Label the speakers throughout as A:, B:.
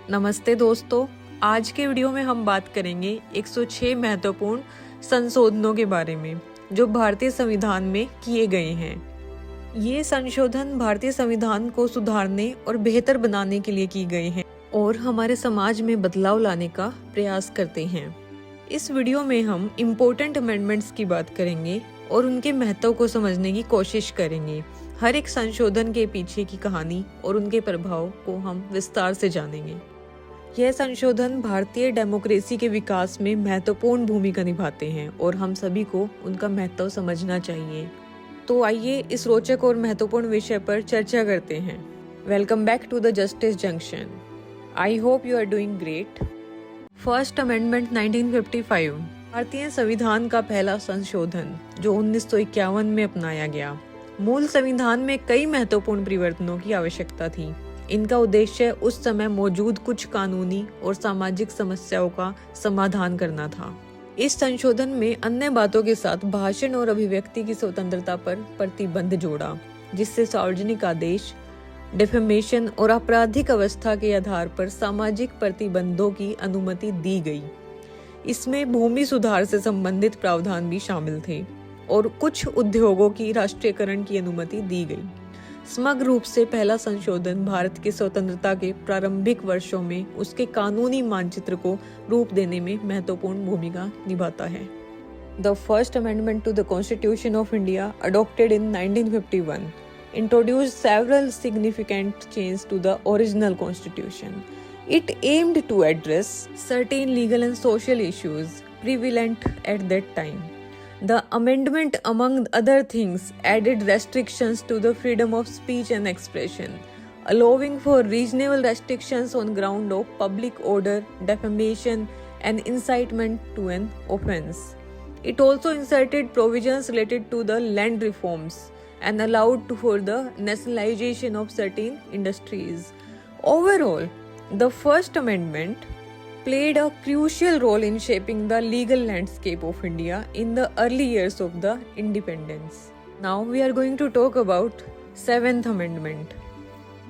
A: नमस्ते दोस्तों, आज के वीडियो में हम बात करेंगे 106 महत्वपूर्ण संशोधनों के बारे में जो भारतीय संविधान में किए गए हैं। ये संशोधन भारतीय संविधान को सुधारने और बेहतर बनाने के लिए किए गए हैं और हमारे समाज में बदलाव लाने का प्रयास करते हैं। इस वीडियो में हम इम्पोर्टेंट अमेंडमेंट्स की बात करेंगे और उनके महत्व को समझने की कोशिश करेंगे। हर एक संशोधन के पीछे की कहानी और उनके प्रभाव को हम विस्तार से जानेंगे। यह संशोधन भारतीय डेमोक्रेसी के विकास में महत्वपूर्ण भूमिका निभाते हैं और हम सभी को उनका महत्व समझना चाहिए। तो आइए इस रोचक और महत्वपूर्ण विषय पर चर्चा करते हैं। Welcome back to the Justice Junction. I hope you are doing great. First amendment 1955 भारतीय संविधान का पहला संशोधन जो 1951 में अपनाया गया। मूल संविधान में कई महत्वपूर्ण परिवर्तनों की आवश्यकता थी। इनका उद्देश्य उस समय मौजूद कुछ कानूनी और सामाजिक समस्याओं का समाधान करना था। इस संशोधन में अन्य बातों के साथ भाषण और अभिव्यक्ति की स्वतंत्रता पर प्रतिबंध जोड़ा, जिससे सार्वजनिक आदेश, डिफेमेशन और आपराधिक अवस्था के आधार पर सामाजिक प्रतिबंधों की अनुमति दी गई। इसमें भूमि सुधार से संबंधित प्रावधान भी शामिल थे और कुछ उद्योगों की राष्ट्रीयकरण की अनुमति दी गई। समग्र रूप से पहला संशोधन भारत की स्वतंत्रता के प्रारंभिक वर्षों में उसके कानूनी मानचित्र को रूप देने में महत्वपूर्ण भूमिका निभाता है। The first amendment to the constitution of India adopted in 1951 introduced several significant changes to the original constitution. It aimed to address certain legal and social issues prevalent at that time. The amendment, among other things, added restrictions to the freedom of speech and expression, allowing for reasonable restrictions on ground of public order, defamation, and incitement to an offense. It also inserted provisions related to the land reforms and allowed for the nationalization of certain industries. Overall, the First Amendment played a crucial role in shaping the legal landscape of India in the early years of the independence. Now we are going to talk about 7th Amendment.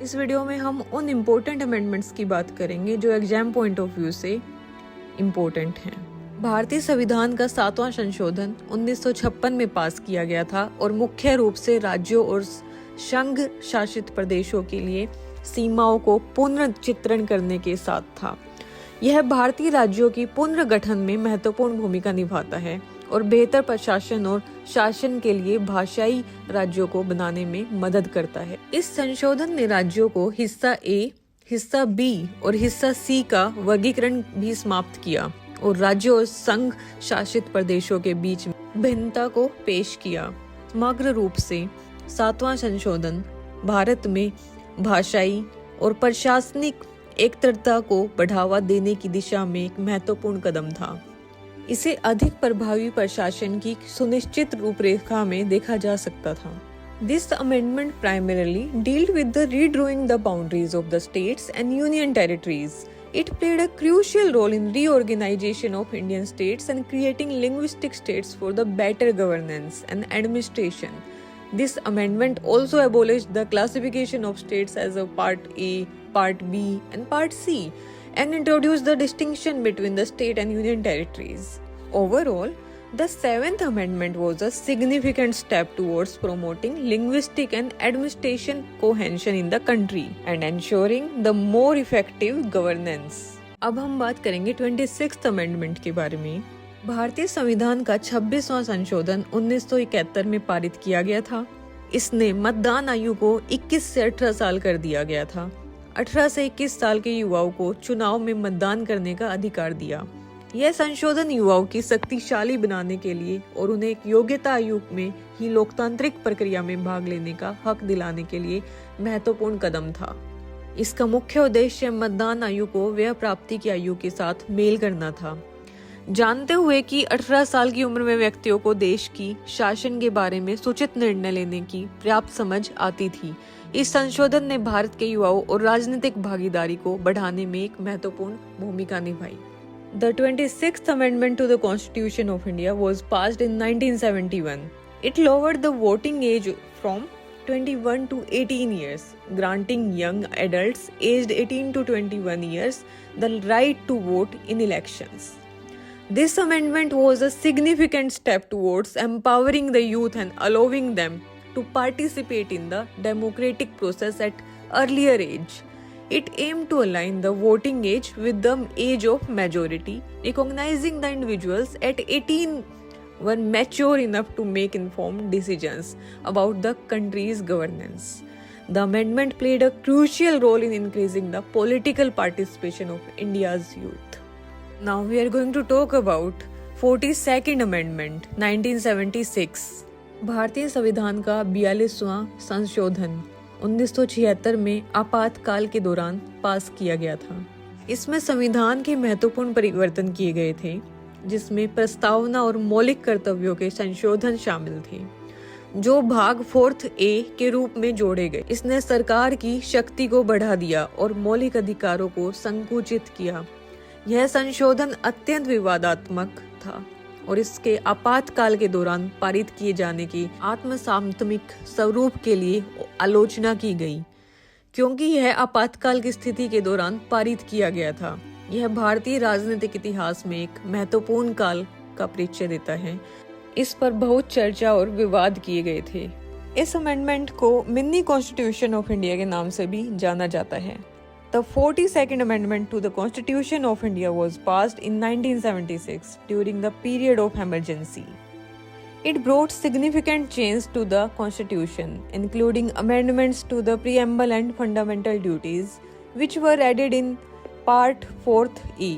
A: इस video में हम उन important amendments की बात करेंगे जो exam point of view से important हैं। भारतीय संविधान का 7वां संशोधन 1956 में पास किया गया था और मुख्य रूप से राज्यों और संघ शासित प्रदेशों के लिए सीमाओं को पुनर्चित्रण करने के साथ था। यह भारतीय राज्यों की पुनर्गठन में महत्वपूर्ण भूमिका निभाता है और बेहतर प्रशासन और शासन के लिए भाषाई राज्यों को बनाने में मदद करता है। इस संशोधन ने राज्यों को हिस्सा ए, हिस्सा बी और हिस्सा सी का वर्गीकरण भी समाप्त किया और राज्यों और संघ शासित प्रदेशों के बीच भिन्नता को पेश किया। समग्र रूप से 7वां संशोधन भारत में भाषाई और प्रशासनिक एकत्रता को बढ़ावा देने की दिशा में एक महत्वपूर्ण कदम था। इसे अधिक प्रभावी प्रशासन की सुनिश्चित रूपरेखा में देखा जा सकता था। This amendment primarily dealt with the redrawing the boundaries of the states and union territories. It played a crucial role in reorganization of Indian states and creating linguistic states for the better governance and administration. This amendment also abolished the classification of states as a Part A, Part B, and Part C, and introduced the distinction between the state and union territories. Overall, the 7th Amendment was a significant step towards promoting linguistic and administration cohesion in the country and ensuring the more effective governance. अब हम बात करेंगे 26th Amendment के बारे में। भारतीय संविधान का 26वां संशोधन 1971 में पारित किया गया था। इसने मतदान आयु को 21 से 18 साल कर दिया गया था। 18 से 21 साल के युवाओं को चुनाव में मतदान करने का अधिकार दिया। यह संशोधन युवाओं की शक्तिशाली बनाने के लिए और उन्हें एक योग्यता आयु में ही लोकतांत्रिक प्रक्रिया में भाग लेने का हक दिलाने के लिए महत्वपूर्ण कदम था। इसका मुख्य उद्देश्य मतदान आयु को व्यय प्राप्ति की आयु के साथ मेल करना था। जानते हुए कि 18 साल की उम्र में व्यक्तियों को देश की शासन के बारे में सूचित निर्णय लेने की पर्याप्त समझ आती थी, इस संशोधन ने भारत के युवाओं और राजनीतिक भागीदारी को बढ़ाने में एक महत्वपूर्ण भूमिका निभाई। The 26th Amendment to the Constitution of India was passed in 1971. It lowered the voting age from 21 to 18 years, granting young adults aged 18 to 21 years the right to vote in elections. This amendment was a significant step towards empowering the youth and allowing them to participate in the democratic process at earlier age. It aimed to align the voting age with the age of majority, recognizing the individuals at 18 were mature enough to make informed decisions about the country's governance. The amendment played a crucial role in increasing the political participation of India's youth. Now we are going to talk about 42nd Amendment 1976. भारतीय संविधान का 42वां संशोधन 1976 में आपातकाल के दौरान पास किया गया था। इसमें संविधान के महत्वपूर्ण परिवर्तन किए गए थे, जिसमें प्रस्तावना और मौलिक कर्तव्यों के संशोधन शामिल थे, जो भाग 4 ए के रूप में जोड़े गए। इसने सरकार की शक्ति को बढ़ा दिया और मौलिक अधिकारों को संकुचित किया। यह संशोधन अत्यंत विवादात्मक था और इसके आपातकाल के दौरान पारित किए जाने की आत्मसामयिक स्वरूप के लिए आलोचना की गई, क्योंकि यह आपातकाल की स्थिति के दौरान पारित किया गया था। यह भारतीय राजनीतिक इतिहास में एक महत्वपूर्ण काल का परिचय देता है। इस पर बहुत चर्चा और विवाद किए गए थे। इस अमेंडमेंट को मिनी कॉन्स्टिट्यूशन ऑफ इंडिया के नाम से भी जाना जाता है। The 42nd Amendment to the Constitution of India was passed in 1976 during the period of emergency. It brought significant changes to the Constitution, including amendments to the preamble and fundamental duties, which were added in Part 4E.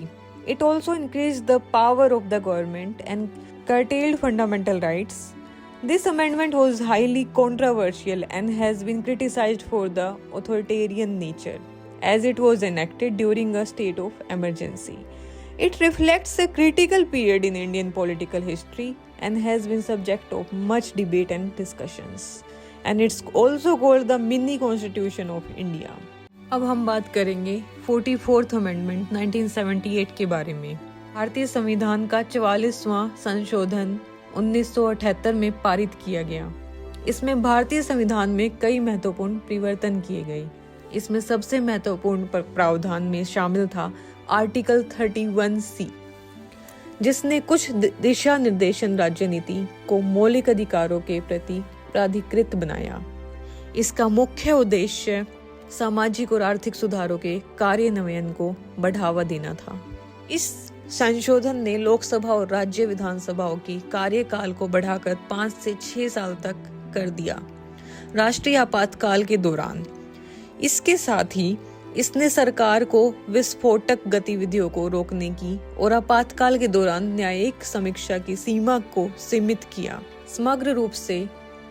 A: It also increased the power of the government and curtailed fundamental rights. This amendment was highly controversial and has been criticized for the authoritarian nature, as it was enacted during a state of emergency. It reflects a critical period in Indian political history and has been subject of much debate and discussions. And it's also called the mini constitution of India. अब हम बात करेंगे 44th amendment 1978 के बारे में। भारतीय संविधान का 44वां संशोधन 1978 में पारित किया गया। इसमें भारतीय संविधान में कई महत्वपूर्ण परिवर्तन किए गए। इसमें सबसे महत्वपूर्ण प्रावधान में शामिल था आर्टिकल 31C, जिसने कुछ दिशा निर्देशन राज्य नीति को मौलिक अधिकारों के प्रति प्राधिकृत बनाया। इसका मुख्य उद्देश्य सामाजिक और आर्थिक सुधारों के कार्यान्वयन को बढ़ावा देना था। इस संशोधन ने लोकसभा और राज्य विधानसभाओं की कार्यकाल को बढ़ाकर 5 से 6 साल तक कर दिया राष्ट्रीय आपातकाल के दौरान। इसके साथ ही इसने सरकार को विस्फोटक गतिविधियों को रोकने की और आपातकाल के दौरान न्यायिक समीक्षा की सीमा को सीमित किया। समग्र रूप से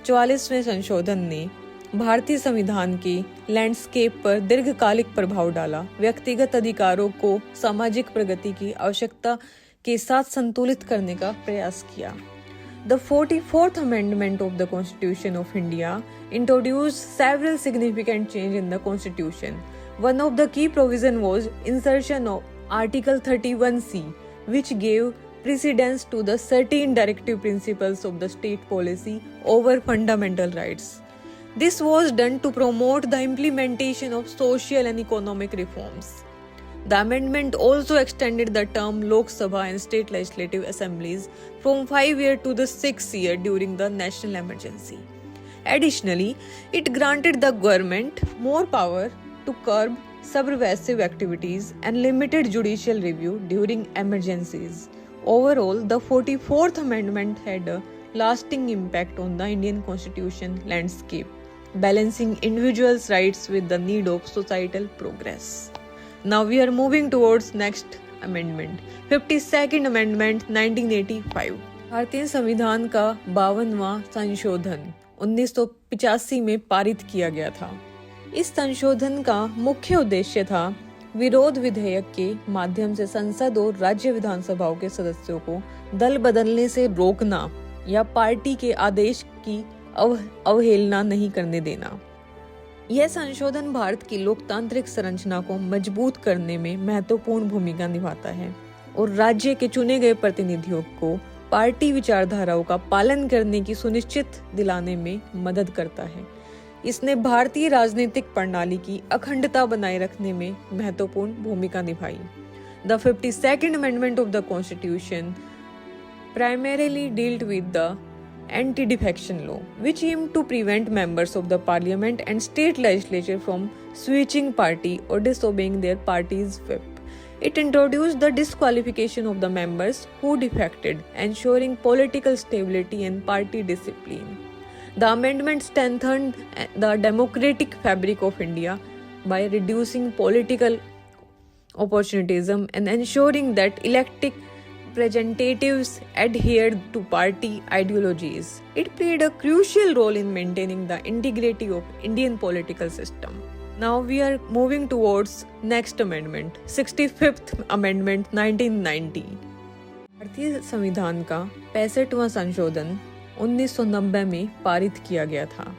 A: 44वें संशोधन ने भारतीय संविधान के लैंडस्केप पर दीर्घकालिक प्रभाव डाला, व्यक्तिगत अधिकारों को सामाजिक प्रगति की आवश्यकता के साथ संतुलित करने का प्रयास किया। The 44th Amendment of the Constitution of India introduced several significant changes in the Constitution. One of the key provisions was insertion of Article 31C, which gave precedence to the certain directive principles of the state policy over fundamental rights. This was done to promote the implementation of social and economic reforms. The amendment also extended the term Lok Sabha and state legislative assemblies from 5 years to the 6th year during the national emergency. Additionally, it granted the government more power to curb subversive activities and limited judicial review during emergencies. Overall, the 44th Amendment had a lasting impact on the Indian constitution landscape, balancing individuals' rights with the need of societal progress. Now we are moving towards next amendment, 52nd Amendment 1985. भारतीय संविधान का 52वां संशोधन 1985 में पारित किया गया था। इस संशोधन का मुख्य उद्देश्य था विरोध विधेयक के माध्यम से संसद और राज्य विधानसभाओं के सदस्यों को दल बदलने से रोकना या पार्टी के आदेश की अवहेलना नहीं करने देना। यह संशोधन भारत की लोकतांत्रिक संरचना को मजबूत करने में महत्वपूर्ण भूमिका निभाता है और राज्य के चुने गए प्रतिनिधियों को पार्टी विचारधाराओं का पालन करने की सुनिश्चित दिलाने में मदद करता है। इसने भारतीय राजनीतिक प्रणाली की अखंडता बनाए रखने में महत्वपूर्ण भूमिका निभाई। The 52nd Amendment of the Constitution primarily dealt with the anti-defection law, which aimed to prevent members of the parliament and state legislature from switching party or disobeying their party's whip. It introduced the disqualification of the members who defected, ensuring political stability and party discipline. The amendment strengthened the democratic fabric of India by reducing political opportunism and ensuring that elected representatives adhered to party ideologies. It played a crucial role in maintaining the integrity of Indian political system. Now we are moving towards next amendment, 65th Amendment 1990. भारतीय संविधान का 65वां संशोधन 1990 में पारित किया गया था।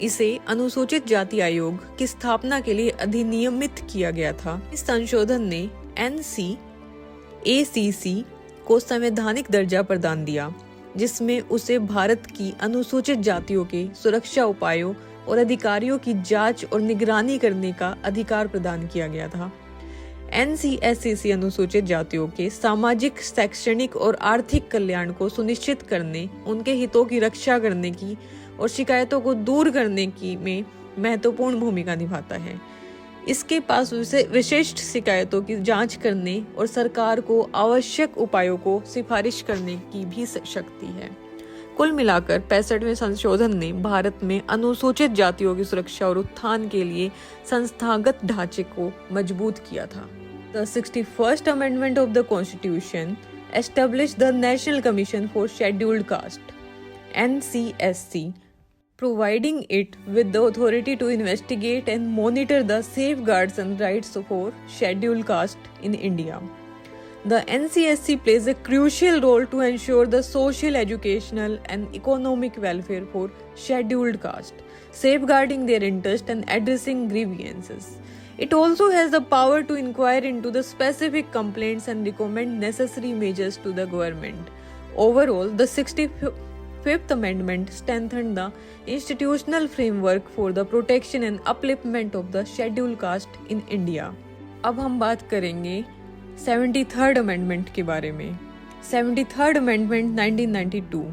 A: इसे अनुसूचित जाति आयोग की स्थापना के लिए अधिनियमित किया गया था। इस संशोधन ने NCACC को संवैधानिक दर्जा प्रदान दिया, जिसमें उसे भारत की अनुसूचित जातियों के सुरक्षा उपायों और अधिकारियों की जांच और निगरानी करने का अधिकार प्रदान किया गया था। NCACC अनुसूचित जातियों के सामाजिक, शैक्षणिक और आर्थिक कल्याण को सुनिश्चित करने, उनके हितों की रक्षा करने की और शिकायतों को दूर करने की में महत्वपूर्ण भूमिका निभाता है। इसके पास विशिष्ट शिकायतों की जांच करने और सरकार को आवश्यक उपायों को सिफारिश करने की भी शक्ति है। कुल मिलाकर 65वें संशोधन ने भारत में अनुसूचित जातियों की सुरक्षा और उत्थान के लिए संस्थागत ढांचे को मजबूत किया था। The 61st Amendment of the Constitution established the National Commission for Scheduled Caste, NCSC, providing it with the authority to investigate and monitor the safeguards and rights for scheduled caste in India. The NCSC plays a crucial role to ensure the social, educational, and economic welfare for scheduled caste, safeguarding their interest and addressing grievances. It also has the power to inquire into the specific complaints and recommend necessary measures to the government. Overall, the 65th Amendment strengthened the institutional framework for the protection and upliftment of the scheduled caste in India. अब हम बात करेंगे 73rd Amendment के बारे में। 73rd Amendment 1992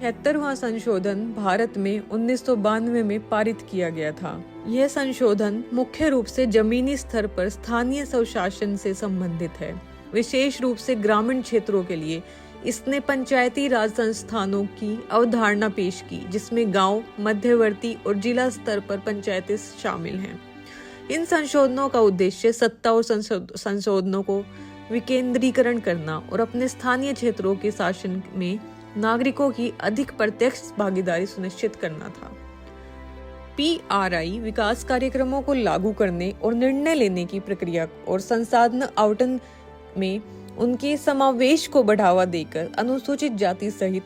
A: 76वां संशोधन भारत में 1992 में पारित किया गया था। यह संशोधन मुख्य रूप से जमीनी स्तर पर स्थानीय स्वशासन से संबंधित है। विशेष रूप से ग्रामीण क्षेत्रों के लिए इसने पंचायती राज संस्थानों की अवधारणा पेश की, जिसमें गांव, मध्यवर्ती और जिला स्तर पर पंचायतें शामिल हैं। इन संशोधनों का उद्देश्य सत्ता और संशोधनों को विकेंद्रीकरण करना और अपने स्थानीय क्षेत्रों के शासन में नागरिकों की अधिक प्रत्यक्ष भागीदारी सुनिश्चित करना था। PRI विकास कार्यक्रमों को लागू करने और निर्णय लेने की प्रक्रिया और संसाधन आवंटन में उनके समावेश को बढ़ावा देकर अनुसूचित जाति सहित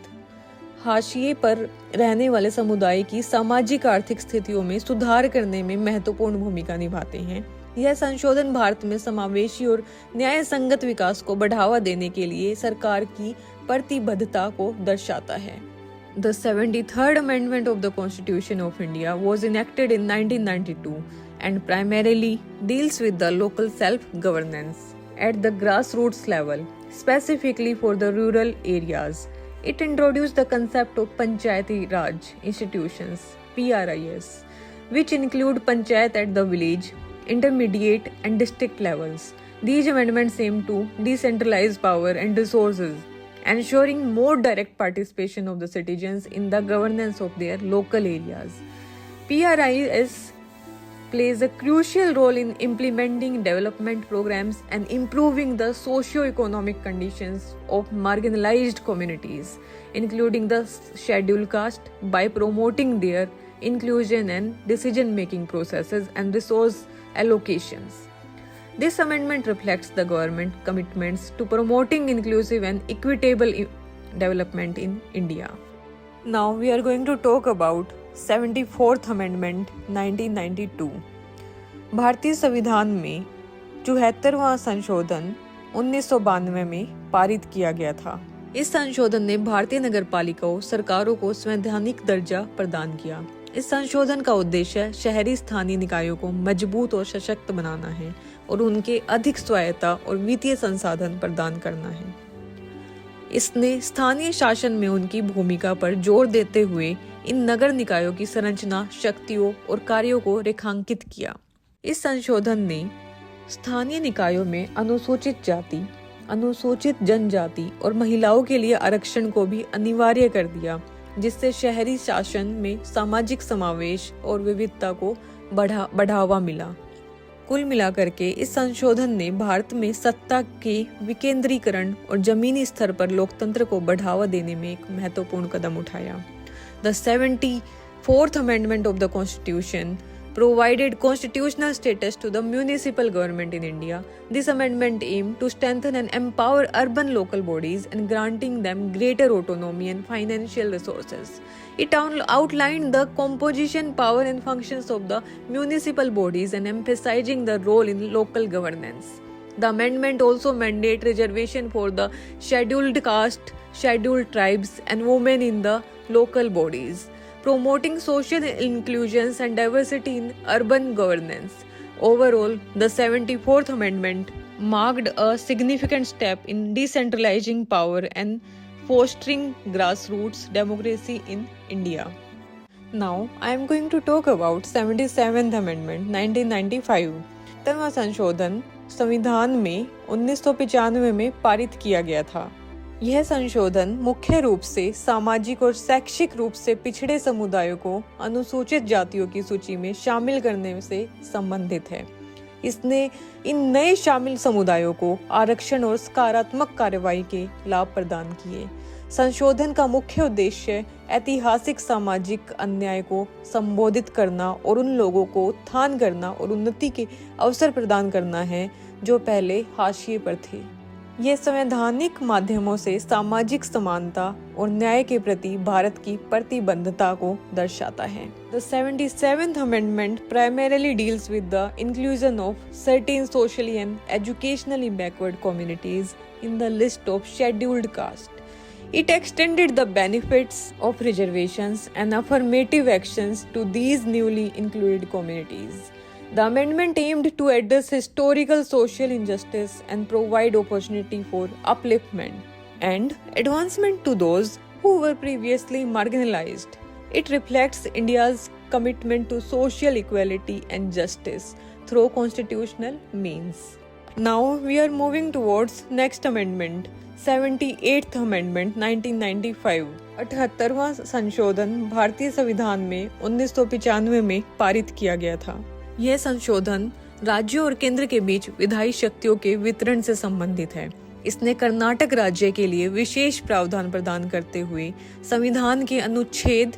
A: हाशिए पर रहने वाले समुदाय की सामाजिक आर्थिक स्थितियों में सुधार करने में महत्वपूर्ण भूमिका निभाते हैं। यह संशोधन भारत में समावेशी और न्याय संगत विकास को बढ़ावा देने के लिए सरकार की प्रतिबद्धता को दर्शाता है। The 73rd Amendment of the Constitution of India was enacted in 1992 and primarily deals with the local self-governance at the grassroots level, specifically for the rural areas. It introduced the concept of Panchayati Raj institutions, PRIs, which include Panchayat at the village, intermediate and district levels. These amendments aim to decentralize power and resources, ensuring more direct participation of the citizens in the governance of their local areas. PRIs plays a crucial role in implementing development programs and improving the socio-economic conditions of marginalized communities, including the scheduled caste, by promoting their inclusion and decision-making processes and resource allocations. This amendment reflects the government commitments to promoting inclusive and equitable development in India. Now we are going to talk about 74th Amendment 1992। भारतीय संविधान में 74वां संशोधन 1992 में पारित किया गया था। इस संशोधन ने भारतीय नगरपालिकाओं, सरकारों को संवैधानिक दर्जा प्रदान किया। इस संशोधन का उद्देश्य शहरी स्थानीय निकायों को मजबूत और सशक्त बनाना है और उनके अधिक स्वायत्ता और वित्तीय संसाधन प्रदान करना है। इसने स्थानीय शासन में उनकी भूमिका पर जोर देते हुए इन नगर निकायों की संरचना, शक्तियों और कार्यों को रेखांकित किया। इस संशोधन ने स्थानीय निकायों में अनुसूचित जाति, अनुसूचित जनजाति और महिलाओं के लिए आरक्षण को भी अनिवार्य कर दिया, जिससे शहरी शासन में सामाजिक समावेश और विविधता को बढ़ावा मिला। कुल मिलाकर के इस संशोधन ने भारत में सत्ता के विकेंद्रीकरण और जमीनी स्तर पर लोकतंत्र को बढ़ावा देने में एक महत्वपूर्ण कदम उठाया। The 74th Amendment of the Constitution provided constitutional status to the municipal government in India. This amendment aimed to strengthen and empower urban local bodies and granting them greater autonomy and financial resources. It outlined the composition, power and functions of the municipal bodies and emphasizing the role in local governance. The amendment also mandated reservation for the scheduled caste, scheduled tribes and women in the local bodies, promoting social inclusion and diversity in urban governance. Overall, the 74th Amendment marked a significant step in decentralizing power and fostering grassroots democracy in India. Now, I am going to talk about 77th Amendment 1995. 70वां संशोधन संविधान में 1995 में पारित किया गया था। यह संशोधन मुख्य रूप से सामाजिक और शैक्षिक रूप से पिछड़े समुदायों को अनुसूचित जातियों की सूची में शामिल करने से संबंधित है। इसने इन नए शामिल समुदायों को आरक्षण और सकारात्मक कार्रवाई के लाभ प्रदान किए। संशोधन का मुख्य उद्देश्य ऐतिहासिक सामाजिक अन्याय को संबोधित करना और उन लोगों को उत्थान करना और उन्नति के अवसर प्रदान करना है जो पहले हाशिए पर थे। यह संवैधानिक माध्यमों से सामाजिक समानता और न्याय के प्रति भारत की प्रतिबद्धता को दर्शाता है। The 77th Amendment primarily deals with the inclusion of certain socially and educationally backward communities in the list of scheduled caste. It extended the benefits of reservations and affirmative actions to these newly included communities. The amendment aimed to address historical social injustice and provide opportunity for upliftment and advancement to those who were previously marginalized. It reflects India's commitment to social equality and justice through constitutional means. Now we are moving towards next amendment, 78th Amendment 1995. 78वां संशोधन भारतीय संविधान में 1995 में पारित किया गया था। यह संशोधन राज्यों और केंद्र के बीच विधायी शक्तियों के वितरण से संबंधित है। इसने कर्नाटक राज्य के लिए विशेष प्रावधान प्रदान करते हुए संविधान के अनुच्छेद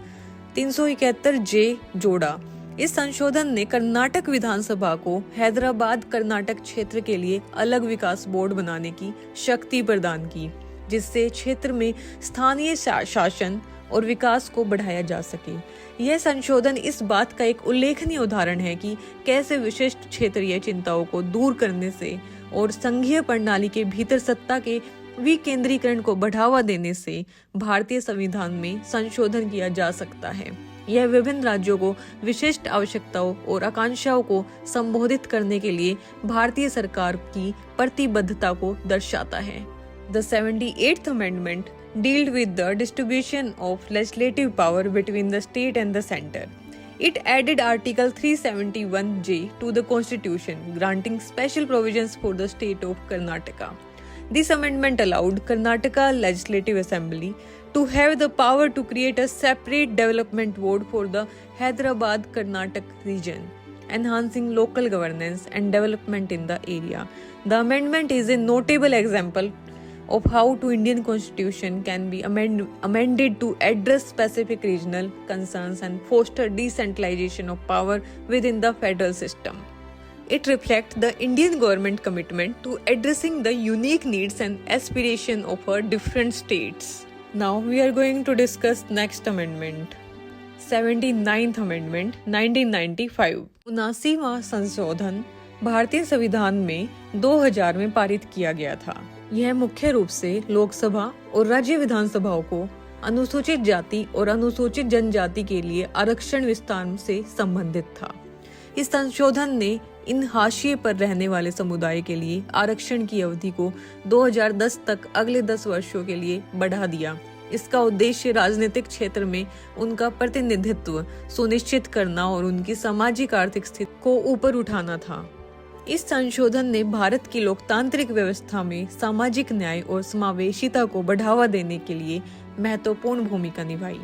A: 371 जे जोड़ा। इस संशोधन ने कर्नाटक विधानसभा को हैदराबाद कर्नाटक क्षेत्र के लिए अलग विकास बोर्ड बनाने की शक्ति प्रदान की, जिससे क्षेत्र में स्थानीय शासन और विकास को बढ़ाया जा सके। यह संशोधन इस बात का एक उल्लेखनीय उदाहरण है कि कैसे विशिष्ट क्षेत्रीय चिंताओं को दूर करने से और संघीय प्रणाली के भीतर सत्ता के विकेंद्रीकरण को बढ़ावा देने से भारतीय संविधान में संशोधन किया जा सकता है। यह विभिन्न राज्यों को विशिष्ट आवश्यकताओं और आकांक्षाओं को संबोधित करने के लिए भारतीय सरकार की प्रतिबद्धता को दर्शाता है। The 78th Amendment dealt with the distribution of legislative power between the state and the center. It added Article 371J to the Constitution, granting special provisions for the state of Karnataka. This amendment allowed Karnataka Legislative Assembly to have the power to create a separate development board for the Hyderabad Karnataka region, enhancing local governance and development in the area. The amendment is a notable example of how the Indian Constitution can be amended to address specific regional concerns and foster decentralization of power within the federal system. It reflects the Indian government commitment to addressing the unique needs and aspirations of our different states. Now we are going to discuss next amendment, 79th Amendment 1995. 79वां संशोधन भारतीय संविधान में 2000 में पारित किया गया था। यह मुख्य रूप से लोकसभा और राज्य विधानसभाओं को अनुसूचित जाति और अनुसूचित जनजाति के लिए आरक्षण विस्तार से संबंधित था। इस संशोधन ने इन हाशिए पर रहने वाले समुदाय के लिए आरक्षण की अवधि को 2010 तक अगले 10 वर्षों के लिए बढ़ा दिया। इसका उद्देश्य राजनीतिक क्षेत्र में उनका प्रतिनिधित्व सुनिश्चित करना और उनकी सामाजिक आर्थिक स्थिति को ऊपर उठाना था। इस संशोधन ने भारत की लोकतांत्रिक व्यवस्था में सामाजिक न्याय और समावेशिता को बढ़ावा देने के लिए महत्वपूर्ण भूमिका निभाई।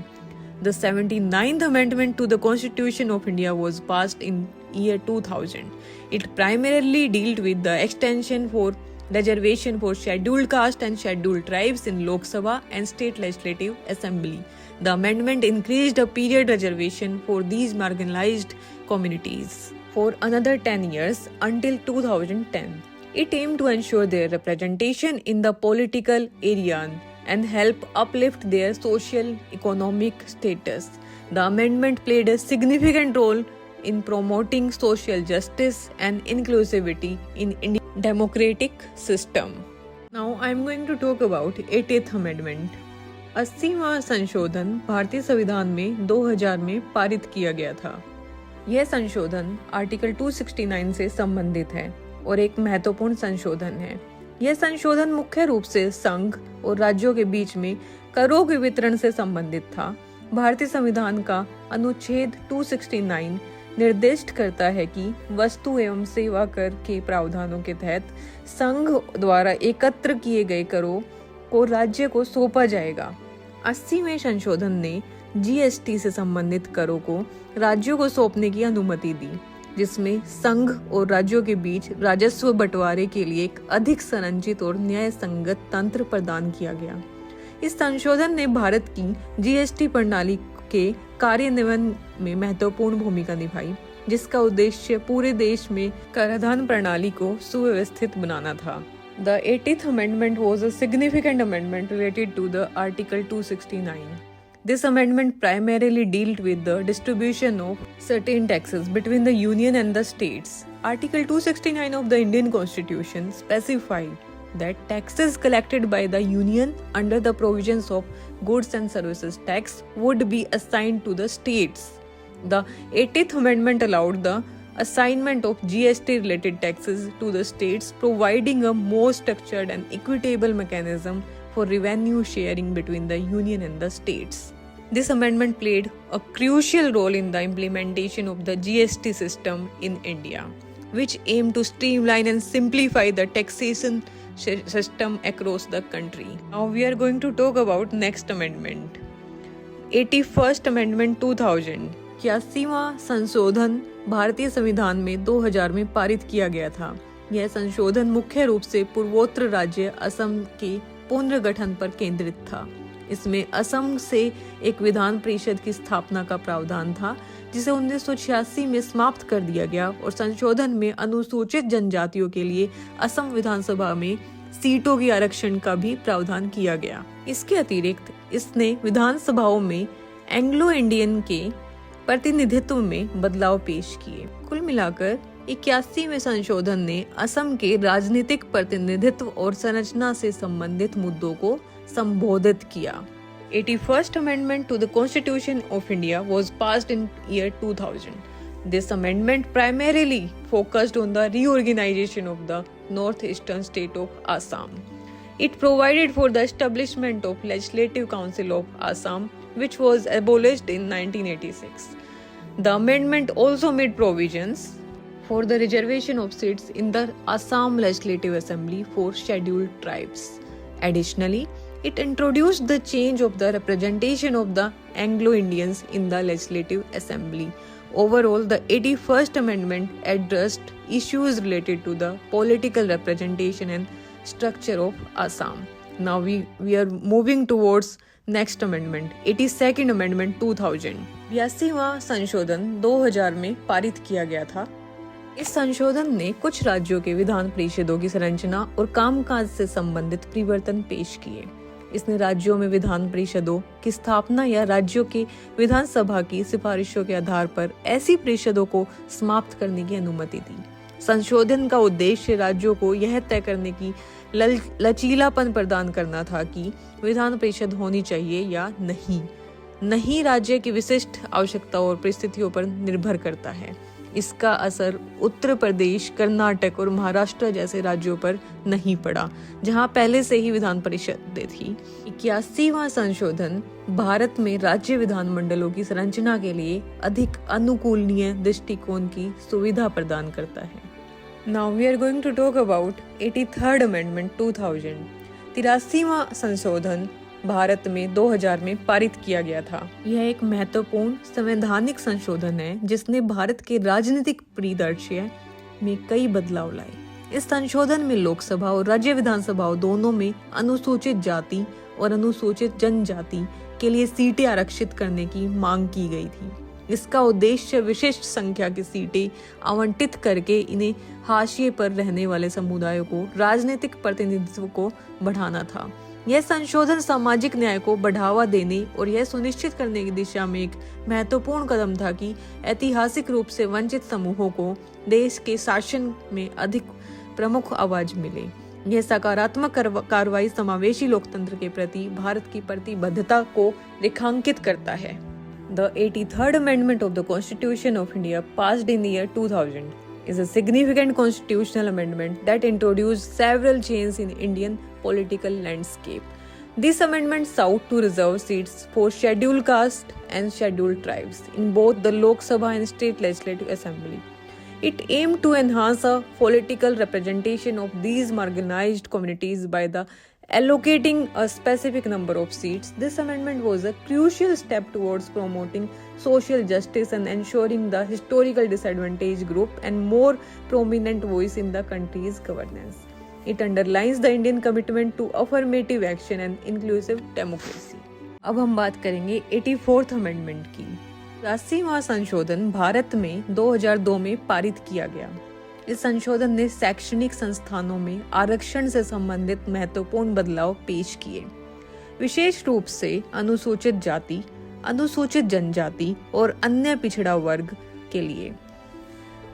A: The 79th Amendment to the Constitution of India was passed in year 2000. It primarily dealt with the extension for reservation for scheduled caste and scheduled tribes in Lok Sabha and State Legislative Assembly. The amendment increased a period reservation for these marginalized communities for another 10 years until 2010. It aimed to ensure their representation in the political arena and help uplift their social economic status. The amendment played a significant role in promoting social justice and inclusivity in Indian democratic system. Now I am going to talk about 80th Amendment. 80वां संशोधन भारतीय संविधान में 2000 में पारित किया गया था। यह संशोधन आर्टिकल 269 से संबंधित है और एक महत्वपूर्ण संशोधन है। यह संशोधन मुख्य रूप से संघ और राज्यों के बीच में करों के वितरण से संबंधित था। भारतीय संविधान का अनुच्छेद 269 निर्दिष्ट करता है कि वस्तु एवं सेवा कर के प्रावधानों के तहत संघ द्वारा एकत्र किए गए करों को राज्य को सौंपा जाएगा। 80वें संशोधन ने जीएसटी से संबंधित करों को राज्यों को सौंपने की अनुमति दी, जिसमें संघ और राज्यों के बीच राजस्व बंटवारे के लिए एक अधिक संरचित और न्याय संगत तंत्र प्रदान किया गया। इस संशोधन ने भारत की जीएसटी प्रणाली के कार्यान्वयन में महत्वपूर्ण भूमिका निभाई, जिसका उद्देश्य पूरे देश में कराधान प्रणाली को सुव्यवस्थित बनाना था। The 80th Amendment was a significant amendment related to the Article 269. This amendment primarily dealt with the distribution of certain taxes between the Union and the states. Article 269 of the Indian Constitution specified that taxes collected by the Union under the provisions of Goods and Services Tax would be assigned to the states. The 80th Amendment allowed the assignment of GST-related taxes to the states, providing a more structured and equitable mechanism for revenue sharing between the Union and the states. This amendment played a crucial role in the implementation of the GST system in India, which aimed to streamline and simplify the taxation system across the country. Now we are going to talk about next amendment. 81st Amendment 2000. 81वां संशोधन भारतीय संविधान में 2000 में पारित किया गया था। यह संशोधन मुख्य रूप से पूर्वोत्तर राज्य असम के पुनर्गठन पर केंद्रित था। इसमें असम से एक विधान परिषद की स्थापना का प्रावधान था, जिसे 1986 में समाप्त कर दिया गया और संशोधन में अनुसूचित जनजातियों के लिए असम विधानसभा में सीटों के आरक्षण का भी प्रावधान किया गया। इसके अतिरिक्त इसने विधानसभाओं में एंग्लो इंडियन के प्रतिनिधित्व में बदलाव पेश किए। कुल मिलाकर 81वें संशोधन ने असम के राजनीतिक प्रतिनिधित्व और संरचना से संबंधित मुद्दों को संबोधित किया। 81st Amendment to the Constitution of India was passed in year 2000. This amendment primarily focused on the reorganization of the northeastern state of Assam. It provided for the establishment of Legislative Council of Assam, which was abolished in 1986. The amendment also made provisions for the reservation of seats in the Assam Legislative Assembly for scheduled tribes. Additionally, it introduced the change of the representation of the Anglo-Indians in the Legislative Assembly. Overall, the 81st Amendment addressed issues related to the political representation and structure of Assam. Now we are moving towards next amendment 82nd amendment 2000। 82वां संशोधन 2000 में पारित किया गया था। इस संशोधन ने कुछ राज्यों के विधान परिषदों की संरचना और कामकाज से संबंधित परिवर्तन पेश किए। इसने राज्यों में विधान परिषदों की स्थापना या राज्यों के विधानसभा की सिफारिशों के आधार पर ऐसी परिषदों को समाप्त करने की अनुमति दी। संशोधन का उद्देश्य राज्यों को यह तय करने की लचीलापन प्रदान करना था कि विधान परिषद होनी चाहिए या नहीं राज्य की विशिष्ट आवश्यकताओं और परिस्थितियों पर निर्भर करता है। इसका असर उत्तर प्रदेश, कर्नाटक और महाराष्ट्र जैसे राज्यों पर नहीं पड़ा, जहां पहले से ही विधान परिषदें थी। 81वां संशोधन भारत में राज्य विधानमंडलों की संरचना के लिए अधिक अनुकूलनीय दृष्टिकोण की सुविधा प्रदान करता है। Now we are going to talk about 83rd Amendment 2000। 83वां संशोधन भारत में 2000 में पारित किया गया था। यह एक महत्वपूर्ण संवैधानिक संशोधन है जिसने भारत के राजनीतिक परिदृश्य में कई बदलाव लाए। इस संशोधन में लोकसभा और राज्य विधानसभाओं दोनों में अनुसूचित जाति और अनुसूचित जनजाति के लिए सीटें आरक्षित करने की मांग की गई थी। इसका उद्देश्य विशिष्ट संख्या की सीटें आवंटित करके इन्हें हाशिए पर रहने वाले समुदायों को राजनीतिक प्रतिनिधित्व को बढ़ाना था। यह संशोधन सामाजिक न्याय को बढ़ावा देने और यह सुनिश्चित करने की दिशा में एक महत्वपूर्ण कदम था कि ऐतिहासिक रूप से वंचित समूहों को देश के शासन में अधिक प्रमुख आवाज मिले। यह सकारात्मक कार्रवाई समावेशी लोकतंत्र के प्रति भारत की प्रतिबद्धता को रेखांकित करता है। The 83rd Amendment of the Constitution of India, passed in the year 2000, is a significant constitutional amendment that introduced several changes in Indian political landscape. This amendment sought to reserve seats for scheduled caste and scheduled tribes in both the Lok Sabha and state legislative assembly. It aimed to enhance the political representation of these marginalized communities by allocating a specific number of seats. This amendment was a crucial step towards promoting social justice and ensuring the historical disadvantaged group and more prominent voice in the country's governance. It underlines the Indian commitment to affirmative action and inclusive democracy. अब हम बात करेंगे 84th amendment की। 80वां संशोधन भारत में 2002 में पारित किया गया। इस संशोधन ने शैक्षणिक संस्थानों में आरक्षण से संबंधित महत्वपूर्ण बदलाव पेश किए, विशेष रूप से अनुसूचित जाति, अनुसूचित जनजाति और अन्य पिछड़ा वर्ग के लिए।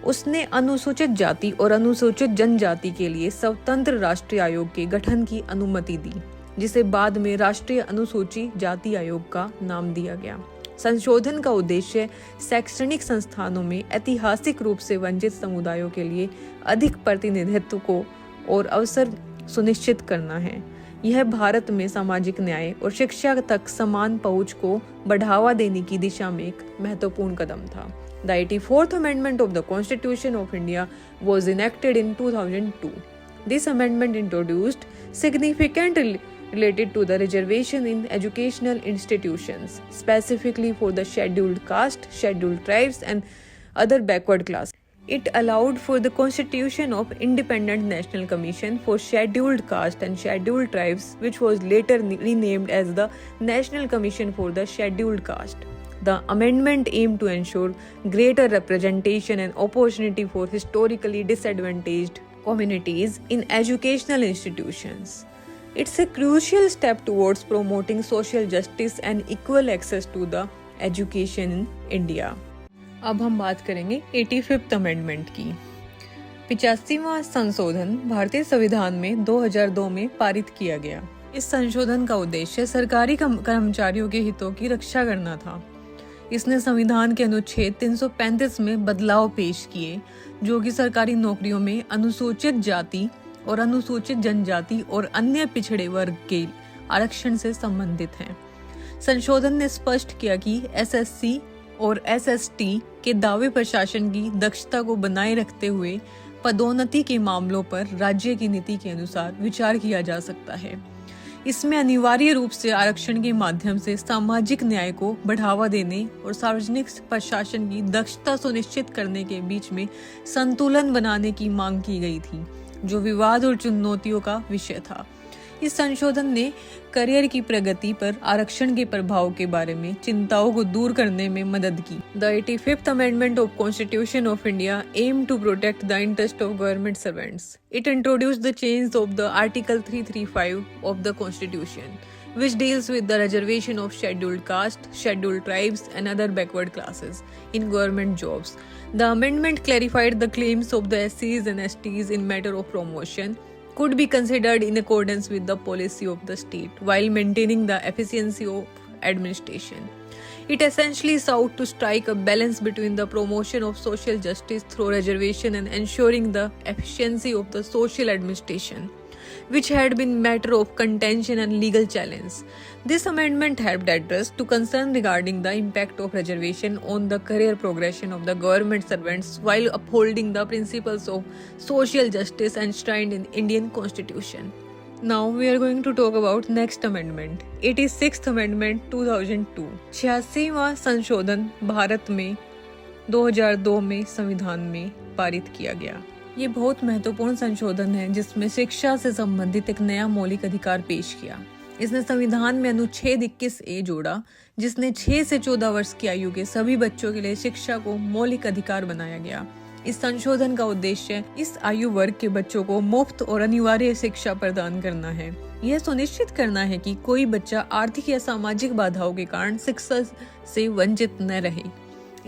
A: उसने अनुसूचित जाति और अनुसूचित जनजाति के लिए स्वतंत्र राष्ट्रीय आयोग के गठन की अनुमति दी, जिसे बाद में राष्ट्रीय अनुसूचित जाति आयोग का नाम दिया गया। संशोधन का उद्देश्य शैक्षणिक संस्थानों में ऐतिहासिक रूप से वंचित समुदायों के लिए अधिक प्रतिनिधित्व को और अवसर सुनिश्चित करना है। यह भारत में सामाजिक न्याय और शिक्षा तक समान पहुंच को बढ़ावा देने की दिशा में एक महत्वपूर्ण कदम था। The 84th Amendment of the Constitution of India was enacted in 2002. This amendment introduced significant related to the reservation in educational institutions, specifically for the scheduled caste, scheduled tribes, and other backward classes. It allowed for the constitution of Independent National Commission for Scheduled Caste and Scheduled Tribes, which was later renamed as the National Commission for the Scheduled Caste. The amendment aimed to ensure greater representation and opportunity for historically disadvantaged communities in educational institutions. It's a crucial step towards promoting social justice and equal access to the education in India. अब हम बात करेंगे 85th amendment की। 85वां संशोधन भारतीय संविधान में 2002 में पारित किया गया। इस संशोधन का उद्देश्य सरकारी कर्मचारियों के हितों की रक्षा करना था। इसने संविधान के अनुच्छेद 335 में बदलाव पेश किए, जो कि सरकारी नौकरियों में अनुसूचित जाति और अनुसूचित जनजाति और अन्य पिछड़े वर्ग के आरक्षण से संबंधित हैं। संशोधन ने स्पष्ट किया कि एसएससी और एसएसटी के दावे प्रशासन की दक्षता को बनाए रखते हुए पदोन्नति के मामलों पर राज्य की नीति के अनुसार विचार किया जा सकता है। इसमें अनिवार्य रूप से आरक्षण के माध्यम से सामाजिक न्याय को बढ़ावा देने और सार्वजनिक प्रशासन की दक्षता सुनिश्चित करने के बीच में संतुलन बनाने की मांग की गई थी, जो विवाद और चुनौतियों का विषय था। इस संशोधन ने करियर की प्रगति पर आरक्षण के प्रभाव के बारे में चिंताओं को दूर करने में मदद की। The 85th Amendment of Constitution of India aimed to protect the interest of government servants. It introduced the change of the Article 335 of the Constitution, which deals with the reservation of scheduled caste, scheduled tribes, and other backward classes in government jobs. The amendment clarified the claims of the SCs and STs in matter of promotion could be considered in accordance with the policy of the state while maintaining the efficiency of administration. It essentially sought to strike a balance between the promotion of social justice through reservation and ensuring the efficiency of the social administration, which had been matter of contention and legal challenge. This amendment helped address to concern regarding the impact of reservation on the career progression of the government servants while upholding the principles of social justice enshrined in Indian Constitution. Now we are going to talk about next amendment, 86th Amendment 2002। 86वां संशोधन भारत में 2002 में संविधान में पारित किया गया। ये बहुत महत्वपूर्ण संशोधन है जिसमें शिक्षा से संबंधित एक नया मौलिक अधिकार पेश किया। इसने संविधान में अनुच्छेद 21A जोड़ा, जिसने 6 से 14 वर्ष की आयु के सभी बच्चों के लिए शिक्षा को मौलिक अधिकार बनाया गया। इस संशोधन का उद्देश्य इस आयु वर्ग के बच्चों को मुफ्त और अनिवार्य शिक्षा प्रदान करना है। यह सुनिश्चित करना है कि कोई बच्चा आर्थिक या सामाजिक बाधाओं के कारण शिक्षा से वंचित न रहे।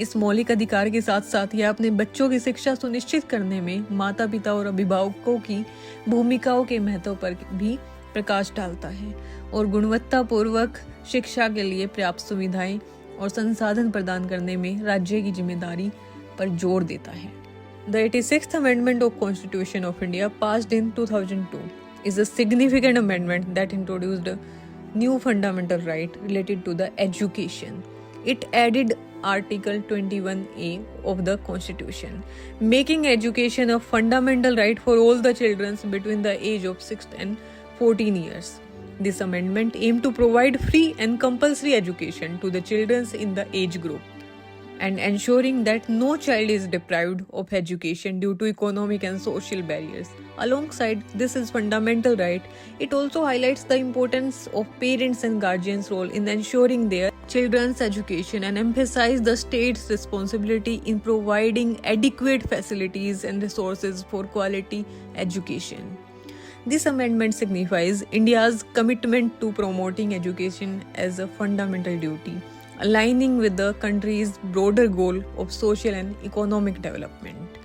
A: इस मौलिक अधिकार के साथ साथ यह अपने बच्चों की शिक्षा सुनिश्चित करने में माता पिता और अभिभावकों की भूमिकाओं के महत्व पर भी प्रकाश डालता है और गुणवत्तापूर्वक शिक्षा के लिए पर्याप्त सुविधाएं और संसाधन प्रदान करने में राज्य की जिम्मेदारी पर जोर देता है। The 86th Amendment of Constitution of India passed in 2002 is a significant amendment that introduced a new fundamental right related to the education. It added Article 21A of the Constitution, making education a fundamental right for all the children between the age of 6 and 14 years. This amendment aimed to provide free and compulsory education to the children in the age group, and ensuring that no child is deprived of education due to economic and social barriers. Alongside this is fundamental right, it also highlights the importance of parents and guardians' role in ensuring their children's education and emphasize the state's responsibility in providing adequate facilities and resources for quality education. This amendment signifies India's commitment to promoting education as a fundamental duty, aligning with the country's broader goal of social and economic development.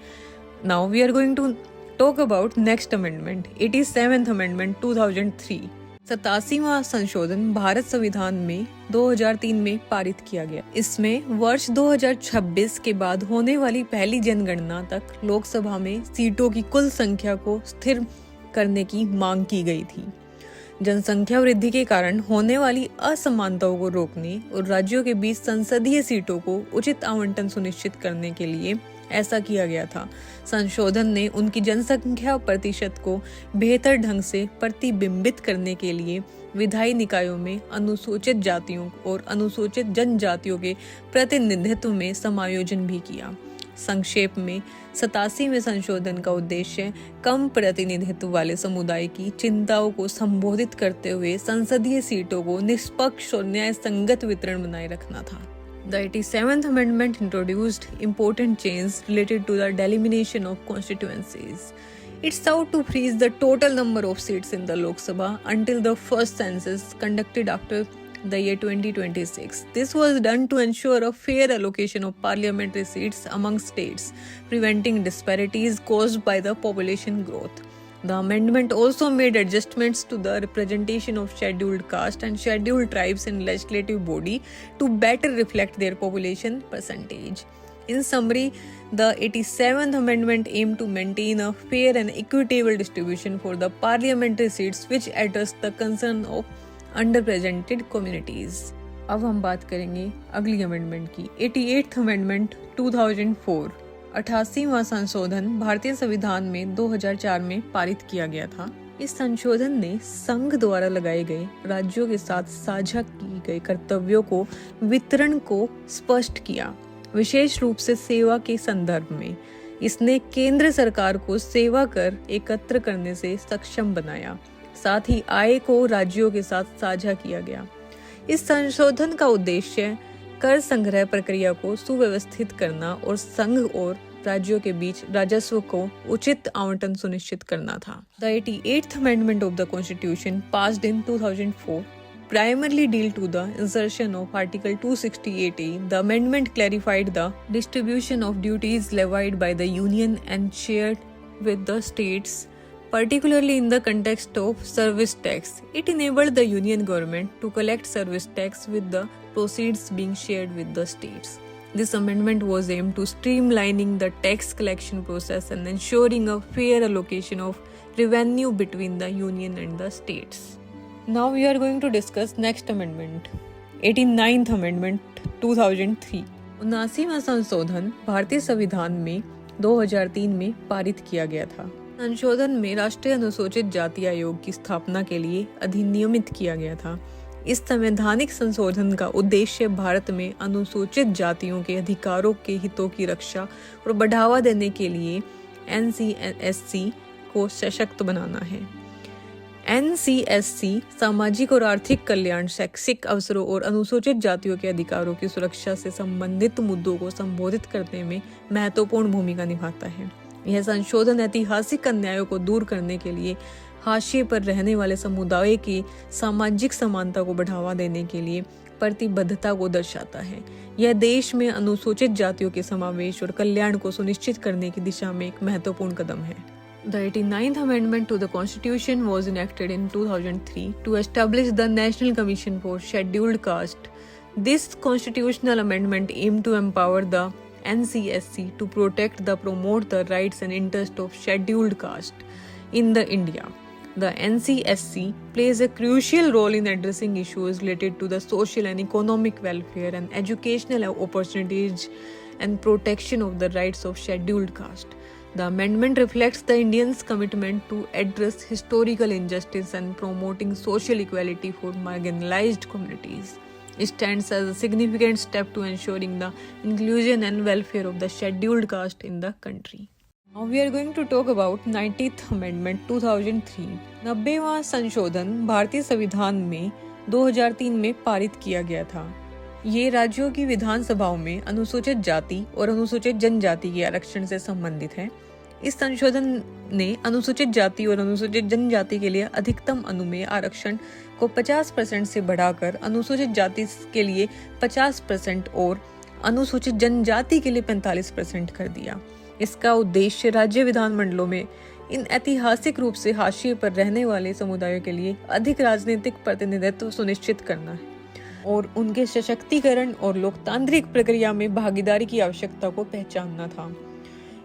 A: Now we are going to talk about next amendment, 87th Amendment 2003। 87वां संशोधन भारत संविधान में 2003 में पारित किया गया। इसमें वर्ष 2026 के बाद होने वाली पहली जनगणना तक लोकसभा में सीटों की कुल संख्या को स्थिर करने की मांग की गई थी। जनसंख्या वृद्धि के कारण होने वाली असमानताओं को रोकने और राज्यों के बीच संसदीय सीटों को उचित आवंटन सुनिश्चित करने के लिए ऐसा किया गया था। संशोधन ने उनकी जनसंख्या प्रतिशत को बेहतर ढंग से प्रतिबिंबित करने के लिए विधायी निकायों में अनुसूचित जातियों और अनुसूचित जनजातियों के प्रतिनिधित्व में समायोजन भी किया। संक्षेप में 87वें संशोधन का उद्देश्य कम प्रतिनिधित्व वाले समुदाय की चिंताओं को संबोधित करते हुए संसदीय सीटों को निष्पक्ष और न्याय संगत वितरण बनाए रखना था। The 87th Amendment introduced important changes related to the delimitation of constituencies. It sought to freeze the total number of seats in the Lok Sabha until the first census conducted after the year 2026. This was done to ensure a fair allocation of parliamentary seats among states, preventing disparities caused by the population growth. The amendment also made adjustments to the representation of scheduled caste and scheduled tribes in legislative body to better reflect their population percentage. In summary, the 87th Amendment aimed to maintain a fair and equitable distribution for the parliamentary seats which addressed the concern of underrepresented communities. अब हम बात करेंगे अगली amendment की, 88th Amendment 2004। 88वां संशोधन भारतीय संविधान में 2004 में पारित किया गया था। इस संशोधन ने संघ द्वारा लगाए गए राज्यों के साथ साझा की गए कर्तव्यों को वितरण को स्पष्ट किया, विशेष रूप से सेवा के संदर्भ में। इसने केंद्र सरकार को सेवा कर एकत्र करने से सक्षम बनाया, साथ ही आय को राज्यों के साथ साझा किया गया। इस संशोधन का उद्देश्य कर संग्रह प्रक्रिया को सुव्यवस्थित करना और संघ और राज्यों के बीच राजस्व को उचित आवंटन सुनिश्चित करना था। The 88th Amendment of the Constitution passed in 2004 primarily deal to the insertion of Article 268A. The amendment clarified the distribution of duties levied by the Union and shared with the states, particularly in the context of service tax. It enabled the Union government to collect service tax with the proceeds being shared with the states. This amendment was aimed to streamlining the tax collection process and ensuring a fair allocation of revenue between the Union and the states. Now we are going to discuss next amendment, 89th Amendment 2003. 79वां संशोधन भारतीय संविधान में 2003 में पारित किया गया था। संशोधन में राष्ट्रीय अनुसूचित जाति आयोग की स्थापना के लिए अधिनियमित किया गया था। इस संवैधानिक संशोधन का उद्देश्य भारत में अनुसूचित जातियों के अधिकारों के हितों की रक्षा और बढ़ावा देने के लिए NCSC को सशक्त बनाना है। NCSC सामाजिक और आर्थिक कल्याण, शैक्षिक अवसरों और अनुसूचित जातियों के अधिकारों की सुरक्षा से संबंधित मुद्दों को संबोधित करने में महत्वपूर्ण भूमिका निभाता है। यह संशोधन ऐतिहासिक अन्यायों को दूर करने के लिए हाशिए पर रहने वाले समुदाय की सामाजिक समानता को बढ़ावा देने के लिए प्रतिबद्धता को दर्शाता है। यह देश में अनुसूचित जातियों के समावेश और कल्याण को सुनिश्चित करने की दिशा में एक महत्वपूर्ण कदम है। The 89th Amendment to the Constitution was enacted in 2003 to establish the National Commission for Scheduled Caste. This constitutional amendment aimed to empower the NCSC to protect the promote the rights and interests of scheduled caste in the India. The NCSC plays a crucial role in addressing issues related to the social and economic welfare and educational opportunities and protection of the rights of scheduled caste. The amendment reflects the Indians' commitment to address historical injustice and promoting social equality for marginalized communities. It stands as a significant step to ensuring the inclusion and welfare of the scheduled caste in the country. Now we are going to talk about 90th Amendment 2003. 90वां संशोधन भारतीय संविधान में 2003 में पारित किया गया था। ये राज्यों की विधानसभाओं में अनुसूचित जाति और अनुसूचित जनजाति के आरक्षण से संबंधित है। इस संशोधन ने अनुसूचित जाति और अनुसूचित जनजाति के लिए अधिकतम अनुमेय आरक्षण को 50% से बढ़ाकर अनुसूचित जाति के लिए 50% और अनुसूचित जनजाति के लिए 45% कर दिया। इसका उद्देश्य राज्य विधानमंडलों में इन ऐतिहासिक रूप से हाशिए पर रहने वाले समुदायों के लिए अधिक राजनीतिक प्रतिनिधित्व सुनिश्चित करना है और उनके सशक्तिकरण और लोकतांत्रिक प्रक्रिया में भागीदारी की आवश्यकता को पहचानना था।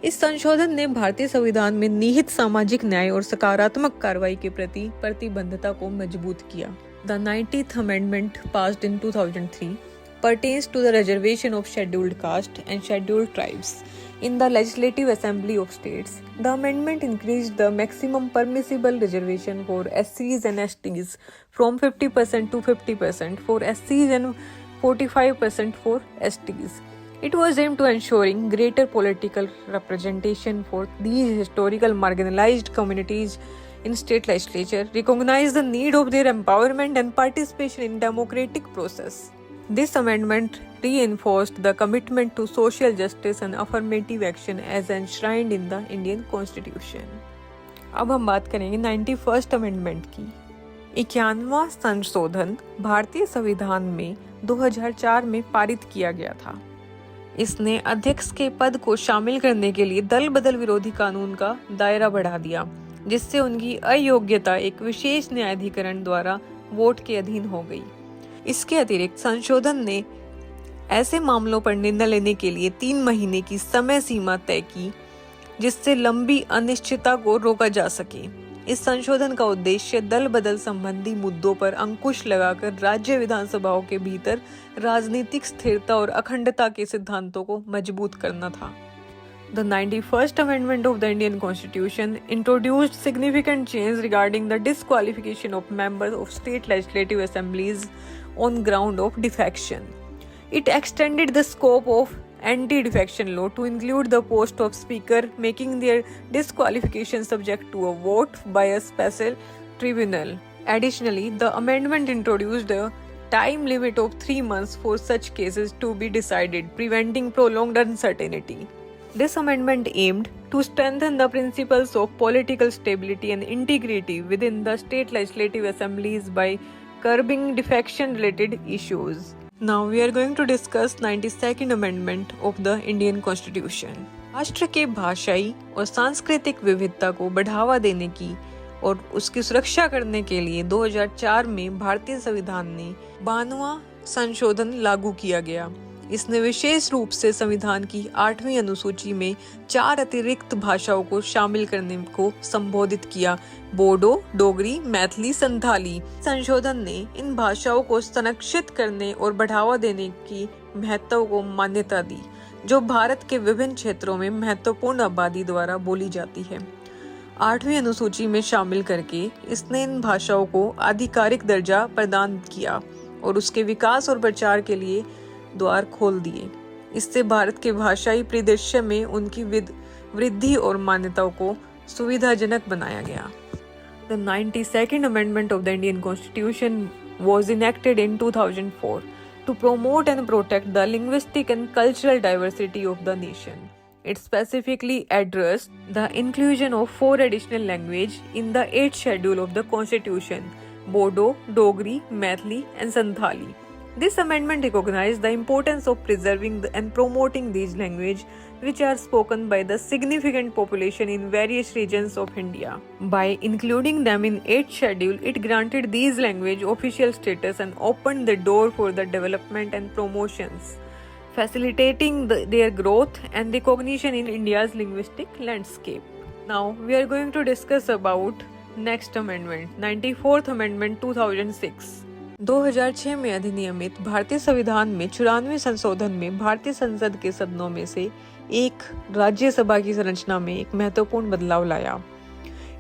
A: इस संशोधन ने भारतीय संविधान में निहित सामाजिक न्याय और सकारात्मक कार्रवाई के प्रति प्रतिबद्धता को मजबूत किया। The 90th Amendment passed in 2003 pertains to the reservation of scheduled caste and scheduled tribes in the Legislative Assembly of States. The amendment increased the maximum permissible reservation for SCs and STs from 50% to 50% for SCs and 45% for STs. It was aimed to ensuring greater political representation for these historical marginalized communities in state legislature, recognize the need of their empowerment and participation in democratic process. This amendment reinforced the commitment to social justice and affirmative action as enshrined in the Indian Constitution. अब हम बात करेंगे 91st amendment की। 91वां संशोधन भारतीय संविधान में 2004 में पारित किया गया था। इसने अध्यक्ष के पद को शामिल करने के लिए दल बदल विरोधी कानून का दायरा बढ़ा दिया, जिससे उनकी अयोग्यता एक विशेष न्यायाधिकरण द्वारा वोट के अधीन हो गई। इसके अतिरिक्त संशोधन ने ऐसे मामलों पर निर्णय लेने के लिए 3 महीने की समय सीमा तय की, जिससे लंबी अनिश्चितता को रोका जा सके। इस संशोधन का उद्देश्य दल बदल संबंधी मुद्दों पर अंकुश लगाकर राज्य विधानसभाओं के भीतर राजनीतिक स्थिरता और अखंडता के सिद्धांतों को मजबूत करना था। The 91st Amendment of the Indian Constitution introduced significant change regarding the disqualification of members of state legislative assemblies on ground of defection. It extended the scope of anti-defection law to include the post of speaker, making their disqualification subject to a vote by a special tribunal. Additionally, the amendment introduced a time limit of 3 months for such cases to be decided, preventing prolonged uncertainty. This amendment aimed to strengthen the principles of political stability and integrity within the state legislative assemblies by curbing defection-related issues. Now we are going to discuss 92nd Amendment of the Indian Constitution. राष्ट्र के भाषाई और सांस्कृतिक विविधता को बढ़ावा देने की और उसकी सुरक्षा करने के लिए 2004 में भारतीय संविधान में 92वां संशोधन लागू किया गया। इसने विशेष रूप से संविधान की 8वीं अनुसूची में 4 अतिरिक्त भाषाओं को शामिल करने को संबोधित किया: बोडो, डोगरी, मैथिली, संथाली। संशोधन ने इन भाषाओं को संरक्षित करने और बढ़ावा देने की महत्व को मान्यता दी, जो भारत के विभिन्न क्षेत्रों में महत्वपूर्ण आबादी द्वारा बोली जाती है। 8वीं अनुसूची में शामिल करके इसने इन भाषाओं को आधिकारिक दर्जा प्रदान किया और उसके विकास और प्रचार के लिए द्वार खोल दिए। इससे भारत के भाषाई परिदृश्य में उनकी वृद्धि और मान्यताओं को सुविधाजनक बनाया गया। The 92nd Amendment of the Indian Constitution was enacted in 2004 to promote and protect the linguistic and cultural diversity of the nation. It specifically addressed the inclusion of 4 additional languages in the 8th schedule of the Constitution: Bodo, Dogri, Maithili, and Santhali. This amendment recognized the importance of preserving and promoting these languages, which are spoken by the significant population in various regions of India. By including them in 8th schedule, it granted these language official status and opened the door for the development and promotions, facilitating their growth and recognition in India's linguistic landscape. Now we are going to discuss about next amendment, 94th Amendment 2006. 2006 में अधिनियमित भारतीय संविधान में 94वें संशोधन में भारतीय संसद के सदनों में से एक राज्यसभा की संरचना में एक महत्वपूर्ण बदलाव लाया।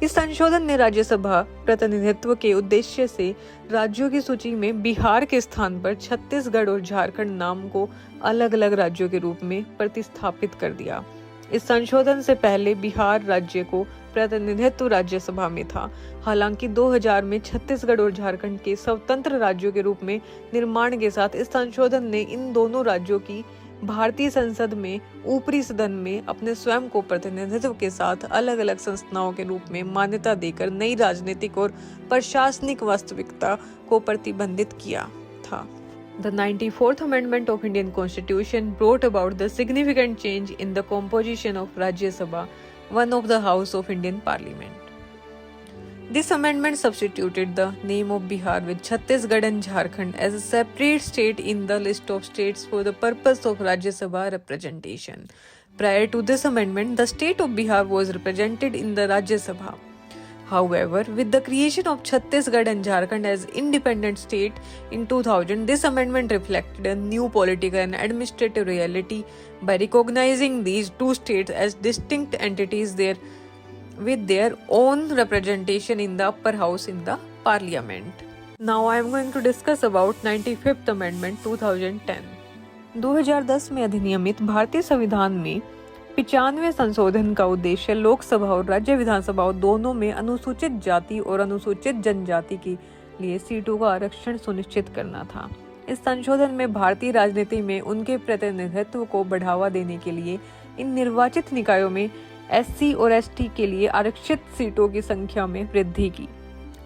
A: इस संशोधन ने राज्यसभा प्रतिनिधित्व के उद्देश्य से राज्यों की सूची में बिहार के स्थान पर छत्तीसगढ़ और झारखंड नाम को अलग अलग राज्यों के रूप में प्रतिस्थापित कर दिया। इस संशोधन से पहले बिहार राज्य को प्रतिनिधित्व राज्यसभा में था। हालांकि 2000 में छत्तीसगढ़ और झारखंड के स्वतंत्र राज्यों के रूप में निर्माण के साथ इस संशोधन ने इन दोनों राज्यों की भारतीय संसद में ऊपरी सदन में अपने स्वयं को प्रतिनिधित्व के साथ अलग अलग संस्थाओं के रूप में मान्यता देकर नई राजनीतिक और प्रशासनिक वास्तविकता को प्रतिबंधित किया था। The 94th Amendment of Indian Constitution brought about the significant change in the composition of Rajya Sabha, one of the House of Indian Parliament. This amendment substituted the name of Bihar with Chhattisgarh and Jharkhand as a separate state in the list of states for the purpose of Rajya Sabha representation. Prior to this amendment, the state of Bihar was represented in the Rajya Sabha. However, with the creation of Chhattisgarh and Jharkhand as independent state in 2000, this amendment reflected a new political and administrative reality by recognizing these two states as distinct entities with their own representation in the upper house in the parliament. Now I am going to discuss about 95th Amendment 2010. 2010 में अधिनियमित भारतीय संविधान में 95वें संशोधन का उद्देश्य लोकसभा और राज्य विधानसभाओं दोनों में अनुसूचित जाति और अनुसूचित जनजाति के लिए सीटों का आरक्षण सुनिश्चित करना था। इस संशोधन में भारतीय राजनीति में उनके प्रतिनिधित्व को बढ़ावा देने के लिए इन निर्वाचित निकायों में एससी और एसटी के लिए आरक्षित सीटों की संख्या में वृद्धि की।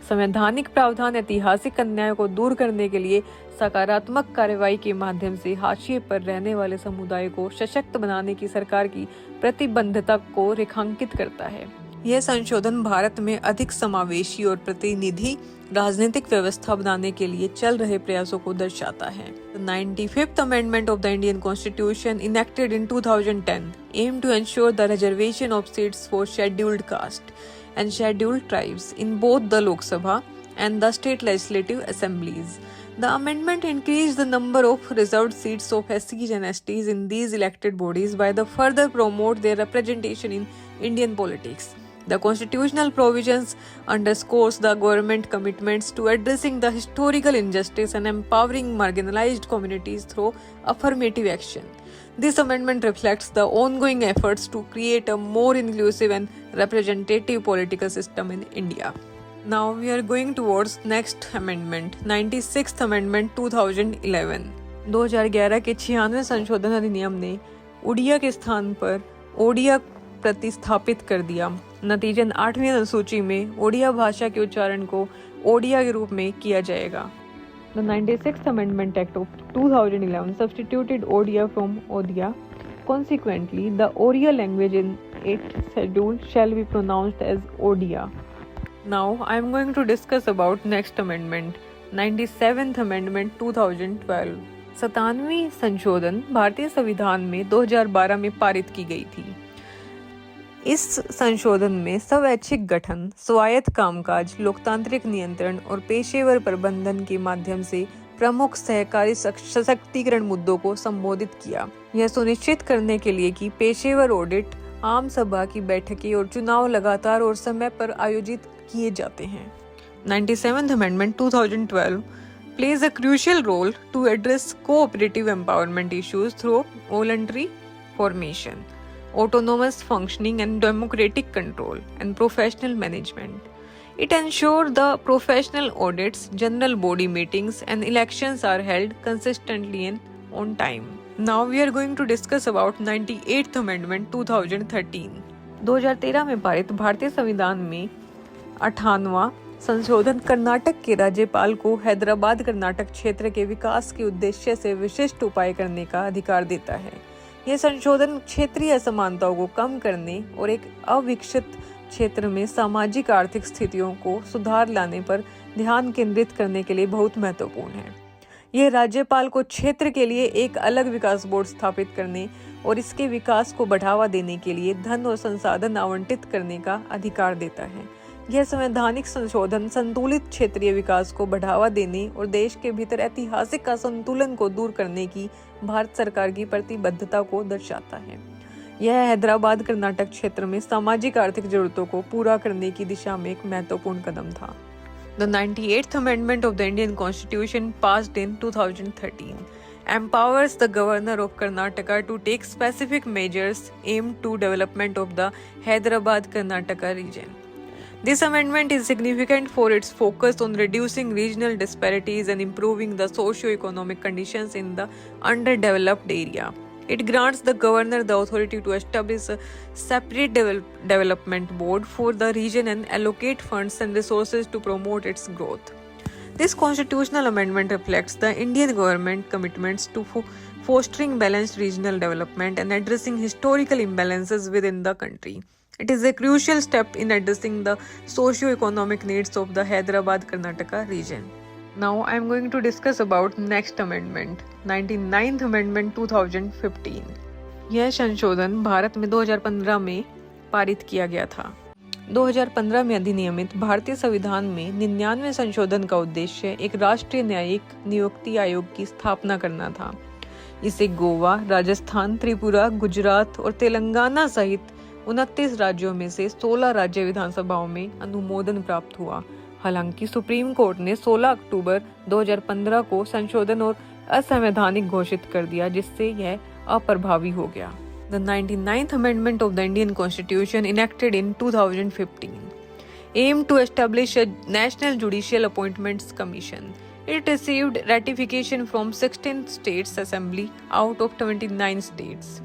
A: संवैधानिक प्रावधान ऐतिहासिक अन्याय को दूर करने के लिए सकारात्मक कार्रवाई के माध्यम से हाशिए पर रहने वाले समुदाय को सशक्त बनाने की सरकार की प्रतिबद्धता को रेखांकित करता है। यह संशोधन भारत में अधिक समावेशी और प्रतिनिधि राजनीतिक व्यवस्था बनाने के लिए चल रहे प्रयासों को दर्शाता है। The 95th Amendment of the Indian Constitution, enacted in 2010, aimed to ensure the reservation of seats for scheduled caste and scheduled tribes in both the Lok Sabha and the state legislative assemblies. The amendment increased the number of reserved seats of SCs and STs in these elected bodies by the further promote their representation in Indian politics. The constitutional provisions underscores the government commitments to addressing the historical injustice and empowering marginalized communities through affirmative action. This amendment reflects the ongoing efforts to create a more inclusive and representative political system in India. Now we are going towards next amendment, 96th Amendment 2011. 2011 के 96वें संशोधन अधिनियम ने उड़िया के स्थान पर ओडिया प्रतिस्थापित कर दिया। नतीजन 8वीं अनुसूची में ओडिया भाषा के उच्चारण को ओडिया के रूप में किया जाएगा। The 96th Amendment Act of 2011 substituted Odia from Odia. Consequently, the Oriya language in its schedule shall be pronounced as Odia. Now, I am going to discuss about next amendment, 97th Amendment 2012. 97वीं संशोधन भारतीय संविधान में 2012 में पारित की गई थी। इस संशोधन में स्वैच्छिक गठन, स्वायत्त कामकाज, लोकतांत्रिक नियंत्रण और पेशेवर प्रबंधन के माध्यम से प्रमुख सहकारी सशक्तिकरण मुद्दों को संबोधित किया। यह सुनिश्चित करने के लिए कि पेशेवर ऑडिट, आम सभा की बैठकें और चुनाव लगातार और समय पर आयोजित किए जाते हैं। 97th Amendment 2012 plays a crucial role to address cooperative empowerment issues through voluntary formation, autonomous functioning and democratic control, and professional management. It ensures the professional audits, general body meetings, and elections are held consistently and on time. Now we are going to discuss about 98th Amendment 2013. 2013 में पारित भारतीय संविधान में 98वां संशोधन कर्नाटक के राज्यपाल को हैदराबाद कर्नाटक क्षेत्र के विकास के उद्देश्य से विशिष्ट उपाय करने का अधिकार देता है। यह संशोधन क्षेत्रीय असमानताओं को कम करने और एक अविकसित क्षेत्र में सामाजिक आर्थिक स्थितियों को सुधार लाने पर ध्यान केंद्रित करने के लिए बहुत महत्वपूर्ण है। यह राज्यपाल को क्षेत्र के लिए एक अलग विकास बोर्ड स्थापित करने और इसके विकास को बढ़ावा देने के लिए धन और संसाधन आवंटित करने का अधिकार देता है। यह संवैधानिक संशोधन संतुलित क्षेत्रीय विकास को बढ़ावा देने और देश के भीतर ऐतिहासिक असंतुलन को दूर करने की भारत सरकार की प्रतिबद्धता को दर्शाता है। यह हैदराबाद कर्नाटक क्षेत्र में सामाजिक आर्थिक जरूरतों को पूरा करने की दिशा में एक महत्वपूर्ण कदम था। The 98th Amendment of the Indian Constitution passed in 2013 empowers the Governor of Karnataka to take specific measures aimed to development of the Hyderabad Karnataka region. This amendment is significant for its focus on reducing regional disparities and improving the socio-economic conditions in the underdeveloped area. It grants the governor the authority to establish a separate development board for the region and allocate funds and resources to promote its growth. This constitutional amendment reflects the Indian government commitments to fostering balanced regional development and addressing historical imbalances within the country. It is a crucial step in addressing the socio-economic needs of the Hyderabad Karnataka region. Now I am going to discuss about next amendment, 99th Amendment 2015. यह संशोधन भारत में 2015 में पारित किया गया था। 2015 में अधिनियमित भारतीय संविधान में 99वें संशोधन का उद्देश्य एक राष्ट्रीय न्यायिक नियुक्ति आयोग की स्थापना करना था। इसे गोवा, राजस्थान, त्रिपुरा, गुजरात और तेलंगाना सहित 29 राज्यों में से 16 राज्य विधानसभाओं में अनुमोदन प्राप्त हुआ। हालांकि सुप्रीम कोर्ट ने 16 अक्टूबर 2015 को संशोधन और असंवैधानिक घोषित कर दिया, जिससे यह अप्रभावी हो गया। The 99th Amendment of the Indian Constitution enacted in 2015 aimed to establish a National Judicial Appointments Commission. It received ratification from 16 states assembly out of 29 states,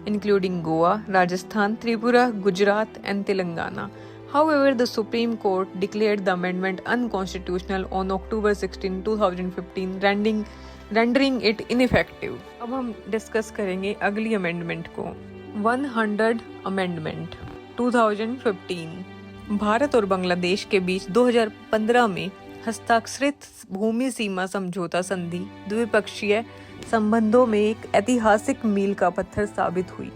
A: including Goa, Rajasthan, Tripura, Gujarat and Telangana. However, the Supreme Court declared the amendment unconstitutional on October 16, 2015, rendering it ineffective. अब हम discuss करेंगे अगली amendment को। 100 amendment 2015 Bharat और बांग्लादेश के बीच 2015 में हस्ताक्षरित भूमि सीमा समझौता संधि द्विपक्षीय संबंधों में एक ऐतिहासिक मील का पत्थर साबित हुई।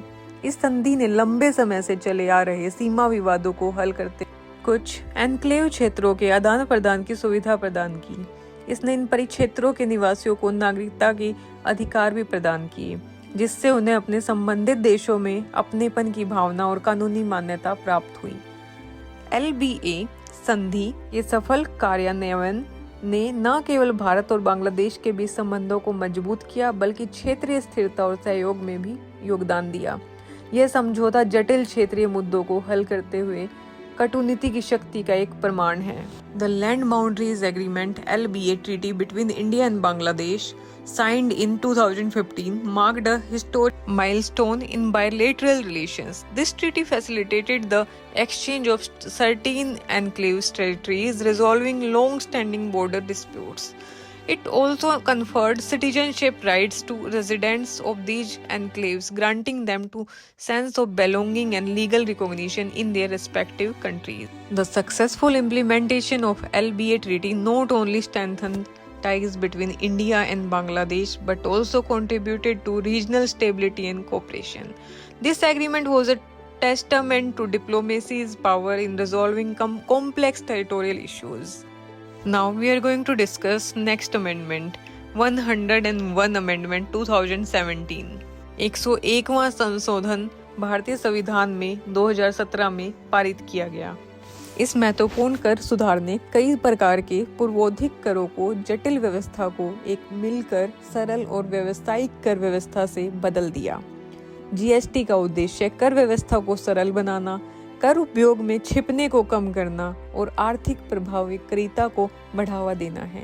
A: इस संधि ने लंबे समय से चले आ रहे सीमा विवादों को हल करते कुछ एन्क्लेव क्षेत्रों के आदान प्रदान की सुविधा प्रदान की। इसने इन परिक्षेत्रों के निवासियों को नागरिकता के अधिकार भी प्रदान किए, जिससे उन्हें अपने संबंधित देशों में अपनेपन की भावना और कानूनी मान्यता प्राप्त हुई। LBA संधि ये सफल कार्यान्वयन ने न केवल भारत और बांग्लादेश के बीच संबंधों को मजबूत किया, बल्कि क्षेत्रीय स्थिरता और सहयोग में भी योगदान दिया। यह समझौता जटिल क्षेत्रीय मुद्दों को हल करते हुए कटुनीति की शक्ति का एक प्रमाण है। The Land Boundaries Agreement (LBA) treaty between India and Bangladesh, signed in 2015, marked a historic milestone in bilateral relations. This treaty facilitated the exchange of certain enclave territories, resolving long-standing border disputes. It also conferred citizenship rights to residents of these enclaves, granting them to sense of belonging and legal recognition in their respective countries. The successful implementation of LBA Treaty not only strengthened ties between India and Bangladesh but also contributed to regional stability and cooperation. This agreement was a testament to diplomacy's power in resolving complex territorial issues. Now we are going to discuss next amendment, 101 Amendment 2017. 101वां संशोधन भारतीय संविधान में 2017 में पारित किया गया। इस महत्वपूर्ण कर सुधार ने कई प्रकार के पूर्वोधिक करों को जटिल व्यवस्था को एक मिलकर सरल और व्यावसायिक कर व्यवस्था से बदल दिया। जीएसटी का उद्देश्य कर व्यवस्था को सरल बनाना, कर उपयोग में छिपने को कम करना और आर्थिक प्रभावकारिता को बढ़ावा देना है।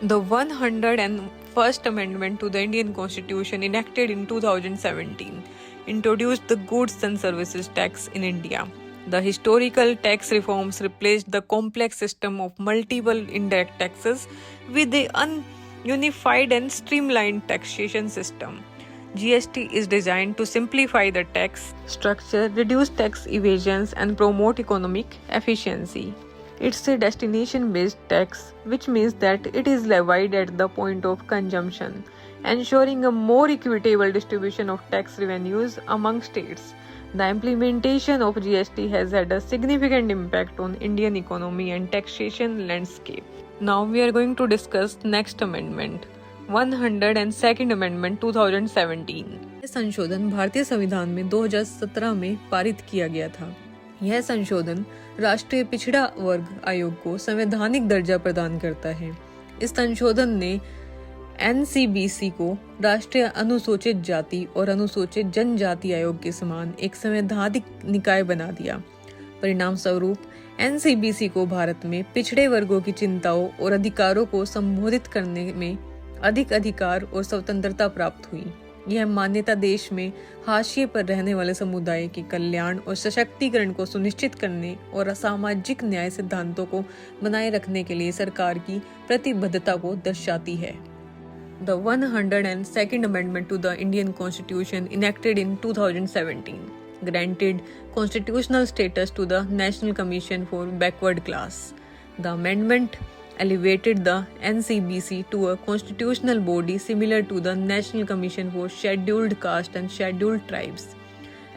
A: The 101st Amendment to the Indian Constitution enacted in 2017 introduced the goods and services tax in India. The historical tax reforms replaced the complex system of multiple indirect taxes with a unified and streamlined taxation system. GST is designed to simplify the tax structure, reduce tax evasions, and promote economic efficiency. It's a destination-based tax, which means that it is levied at the point of consumption, ensuring a more equitable distribution of tax revenues among states. The implementation of GST has had a significant impact on Indian economy and taxation landscape. Now we are going to discuss next amendment, 102nd Amendment 2017. यह संशोधन भारतीय संविधान में 2017 में पारित किया गया था। यह संशोधन राष्ट्रीय पिछड़ा वर्ग आयोग को संवैधानिक दर्जा प्रदान करता है। इस संशोधन ने एनसीबीसी को राष्ट्रीय अनुसूचित जाति और अनुसूचित जनजाति आयोग के समान एक संवैधानिक निकाय बना दिया। परिणाम स्वरूप एनसीबीसी को भारत में पिछड़े वर्गों की चिंताओं और अधिकारों को संबोधित करने में अधिक अधिकार और स्वतंत्रता प्राप्त हुई। यह मान्यता देश में हाशिए पर रहने वाले समुदाय के कल्याण और सशक्तिकरण को सुनिश्चित करने और सामाजिक न्याय सिद्धांतों को बनाए रखने के लिए सरकार की प्रतिबद्धता को दर्शाती है। The 102nd Amendment to the Indian Constitution enacted in 2017 granted constitutional status to the National Commission for Backward Class. The amendment elevated the NCBC to a constitutional body similar to the National Commission for Scheduled Caste and Scheduled Tribes.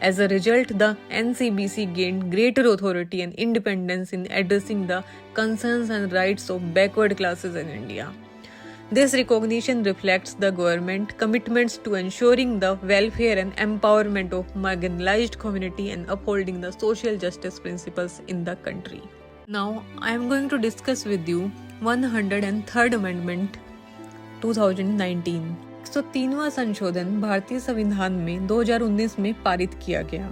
A: As a result, the NCBC gained greater authority and independence in addressing the concerns and rights of backward classes in India. This recognition reflects the government's commitments to ensuring the welfare and empowerment of marginalized community and upholding the social justice principles in the country. Now, I am going to discuss with you 103rd Amendment 2019. 103वां संशोधन भारतीय संविधान में 2019 में पारित किया गया।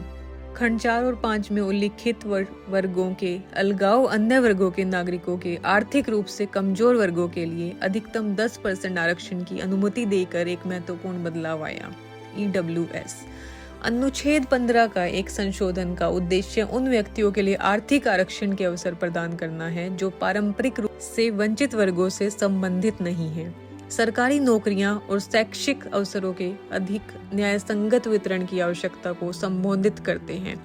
A: खंड 4 और 5 में उल्लिखित वर्गों के अलगाव अन्य वर्गों के नागरिकों के आर्थिक रूप से कमजोर वर्गों के लिए अधिकतम 10% आरक्षण की अनुमति देकर एक महत्वपूर्ण बदलाव आया। EWS अनुच्छेद 15 का एक संशोधन का उद्देश्य उन व्यक्तियों के लिए आर्थिक आरक्षण के अवसर प्रदान करना है जो पारंपरिक रूप से वंचित वर्गों से संबंधित नहीं है। सरकारी नौकरियां और शैक्षिक अवसरों के अधिक न्यायसंगत वितरण की आवश्यकता को संबोधित करते हैं।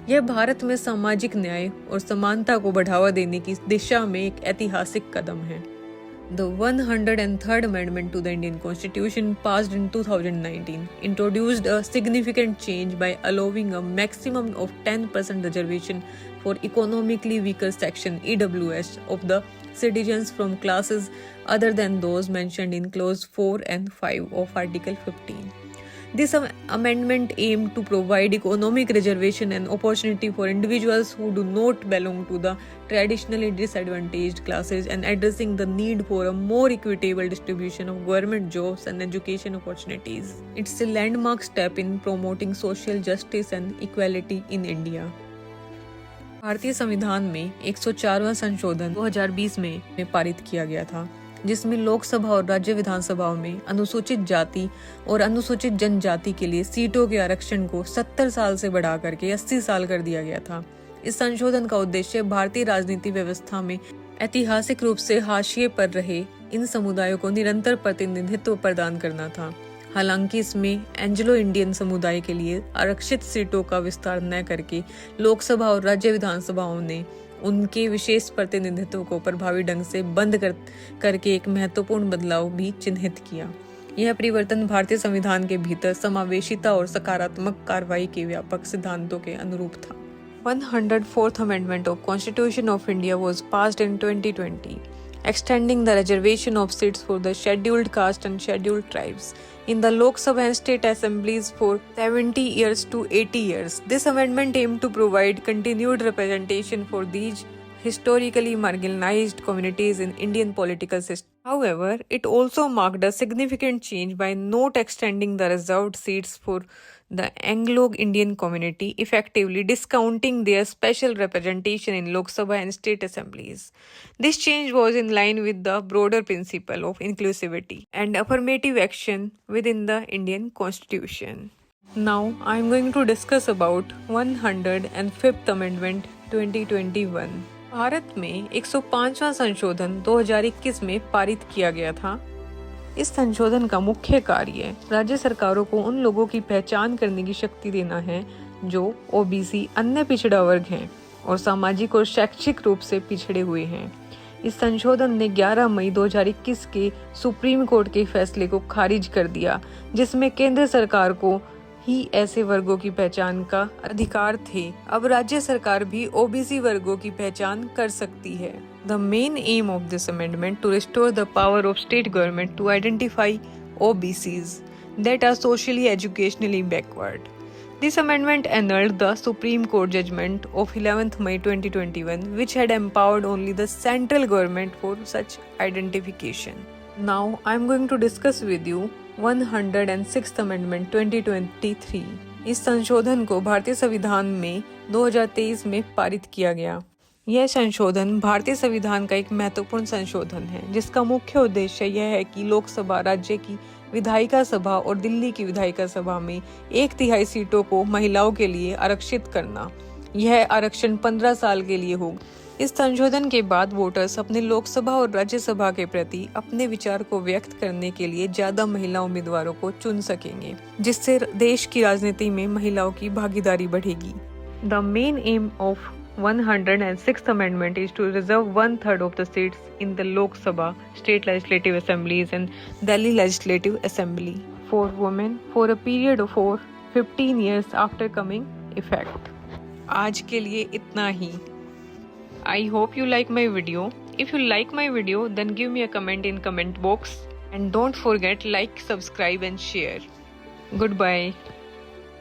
A: यह भारत में सामाजिक न्याय और समानता को बढ़ावा देने की दिशा में एक ऐतिहासिक कदम है। The 103rd Amendment to the Indian Constitution passed in 2019 introduced a significant change by allowing a maximum of 10% reservation for economically weaker section EWS of the citizens from classes other than those mentioned in Clause 4 and 5 of Article 15. This amendment aimed to provide economic reservation and opportunity for individuals who do not belong to the traditionally disadvantaged classes and addressing the need for a more equitable distribution of government jobs and education opportunities. It's a landmark step in promoting social justice and equality in India. भारतीय संविधान में 104वां संशोधन 2020 में पारित किया गया था, जिसमें लोकसभा और राज्य विधानसभाओं में अनुसूचित जाति और अनुसूचित जनजाति के लिए सीटों के आरक्षण को 70 साल से बढ़ा करके 80 साल कर दिया गया था। इस संशोधन का उद्देश्य भारतीय राजनीति व्यवस्था में ऐतिहासिक रूप से हाशिए पर रहे इन समुदायों को निरंतर प्रतिनिधित्व प्रदान करना था। हालांकि इसमें एंग्लो इंडियन समुदाय के लिए आरक्षित सीटों का विस्तार न करके लोकसभा और राज्य विधानसभाओं ने उनके विशेष प्रतिनिधित्व को प्रभावी ढंग से बंद करके एक महत्वपूर्ण बदलाव भी चिन्हित किया। यह परिवर्तन भारतीय संविधान के भीतर समावेशिता और सकारात्मक कार्रवाई के व्यापक सिद्धांतों के अनुरूप था। 104th Amendment of Constitution of India was passed in 2020, extending the reservation of seats for the scheduled caste and scheduled tribes in the Lok Sabha and state assemblies for 70 years to 80 years. This amendment aimed to provide continued representation for these historically marginalized communities in Indian political system. However, it also marked a significant change by not extending the reserved seats for the Anglo-Indian community, effectively discounting their special representation in Lok Sabha and state assemblies. This change was in line with the broader principle of inclusivity and affirmative action within the Indian Constitution. Now, I am going to discuss about 105th Amendment 2021. Bharat में 105वां संशोधन 2021 में पारित किया गया था। इस संशोधन का मुख्य कार्य राज्य सरकारों को उन लोगों की पहचान करने की शक्ति देना है जो ओबीसी अन्य पिछड़ा वर्ग हैं और सामाजिक और शैक्षिक रूप से पिछड़े हुए हैं। इस संशोधन ने 11 मई 2021 के सुप्रीम कोर्ट के फैसले को खारिज कर दिया, जिसमें केंद्र सरकार को ही ऐसे वर्गों की पहचान का अधिकार थे। अब राज्य सरकार भी ओबीसी वर्गों की पहचान कर सकती है। The main aim of this amendment to restore the power of state government to identify OBCs that are socially educationally backward. This amendment annulled the Supreme Court judgment of 11th May 2021, which had empowered only the central government for such identification. Now I am going to discuss with you 106th Amendment 2023. इस संशोधन को भारतीय संविधान में 2023 में पारित किया गया। यह संशोधन भारतीय संविधान का एक महत्वपूर्ण संशोधन है, जिसका मुख्य उद्देश्य यह है कि लोकसभा, राज्य की विधायिका सभा और दिल्ली की विधायिका सभा में 1/3 सीटों को महिलाओं के लिए आरक्षित करना। यह आरक्षण 15 साल के लिए होगा। इस संशोधन के बाद वोटर्स अपने लोकसभा और राज्यसभा के प्रति अपने विचार को व्यक्त करने के लिए ज्यादा महिला उम्मीदवारों को चुन सकेंगे, जिससे देश की राजनीति में महिलाओं की भागीदारी बढ़ेगी। The main M of 106th Amendment is to reserve 1/3 of the seats in the Lok Sabha, state legislative assemblies and Delhi legislative assembly for women for a period of 15 years after coming effect. आज के लिए इतना ही। I hope you like my video. If you like my video, then give me a comment in comment box and don't forget like, subscribe and share. Goodbye.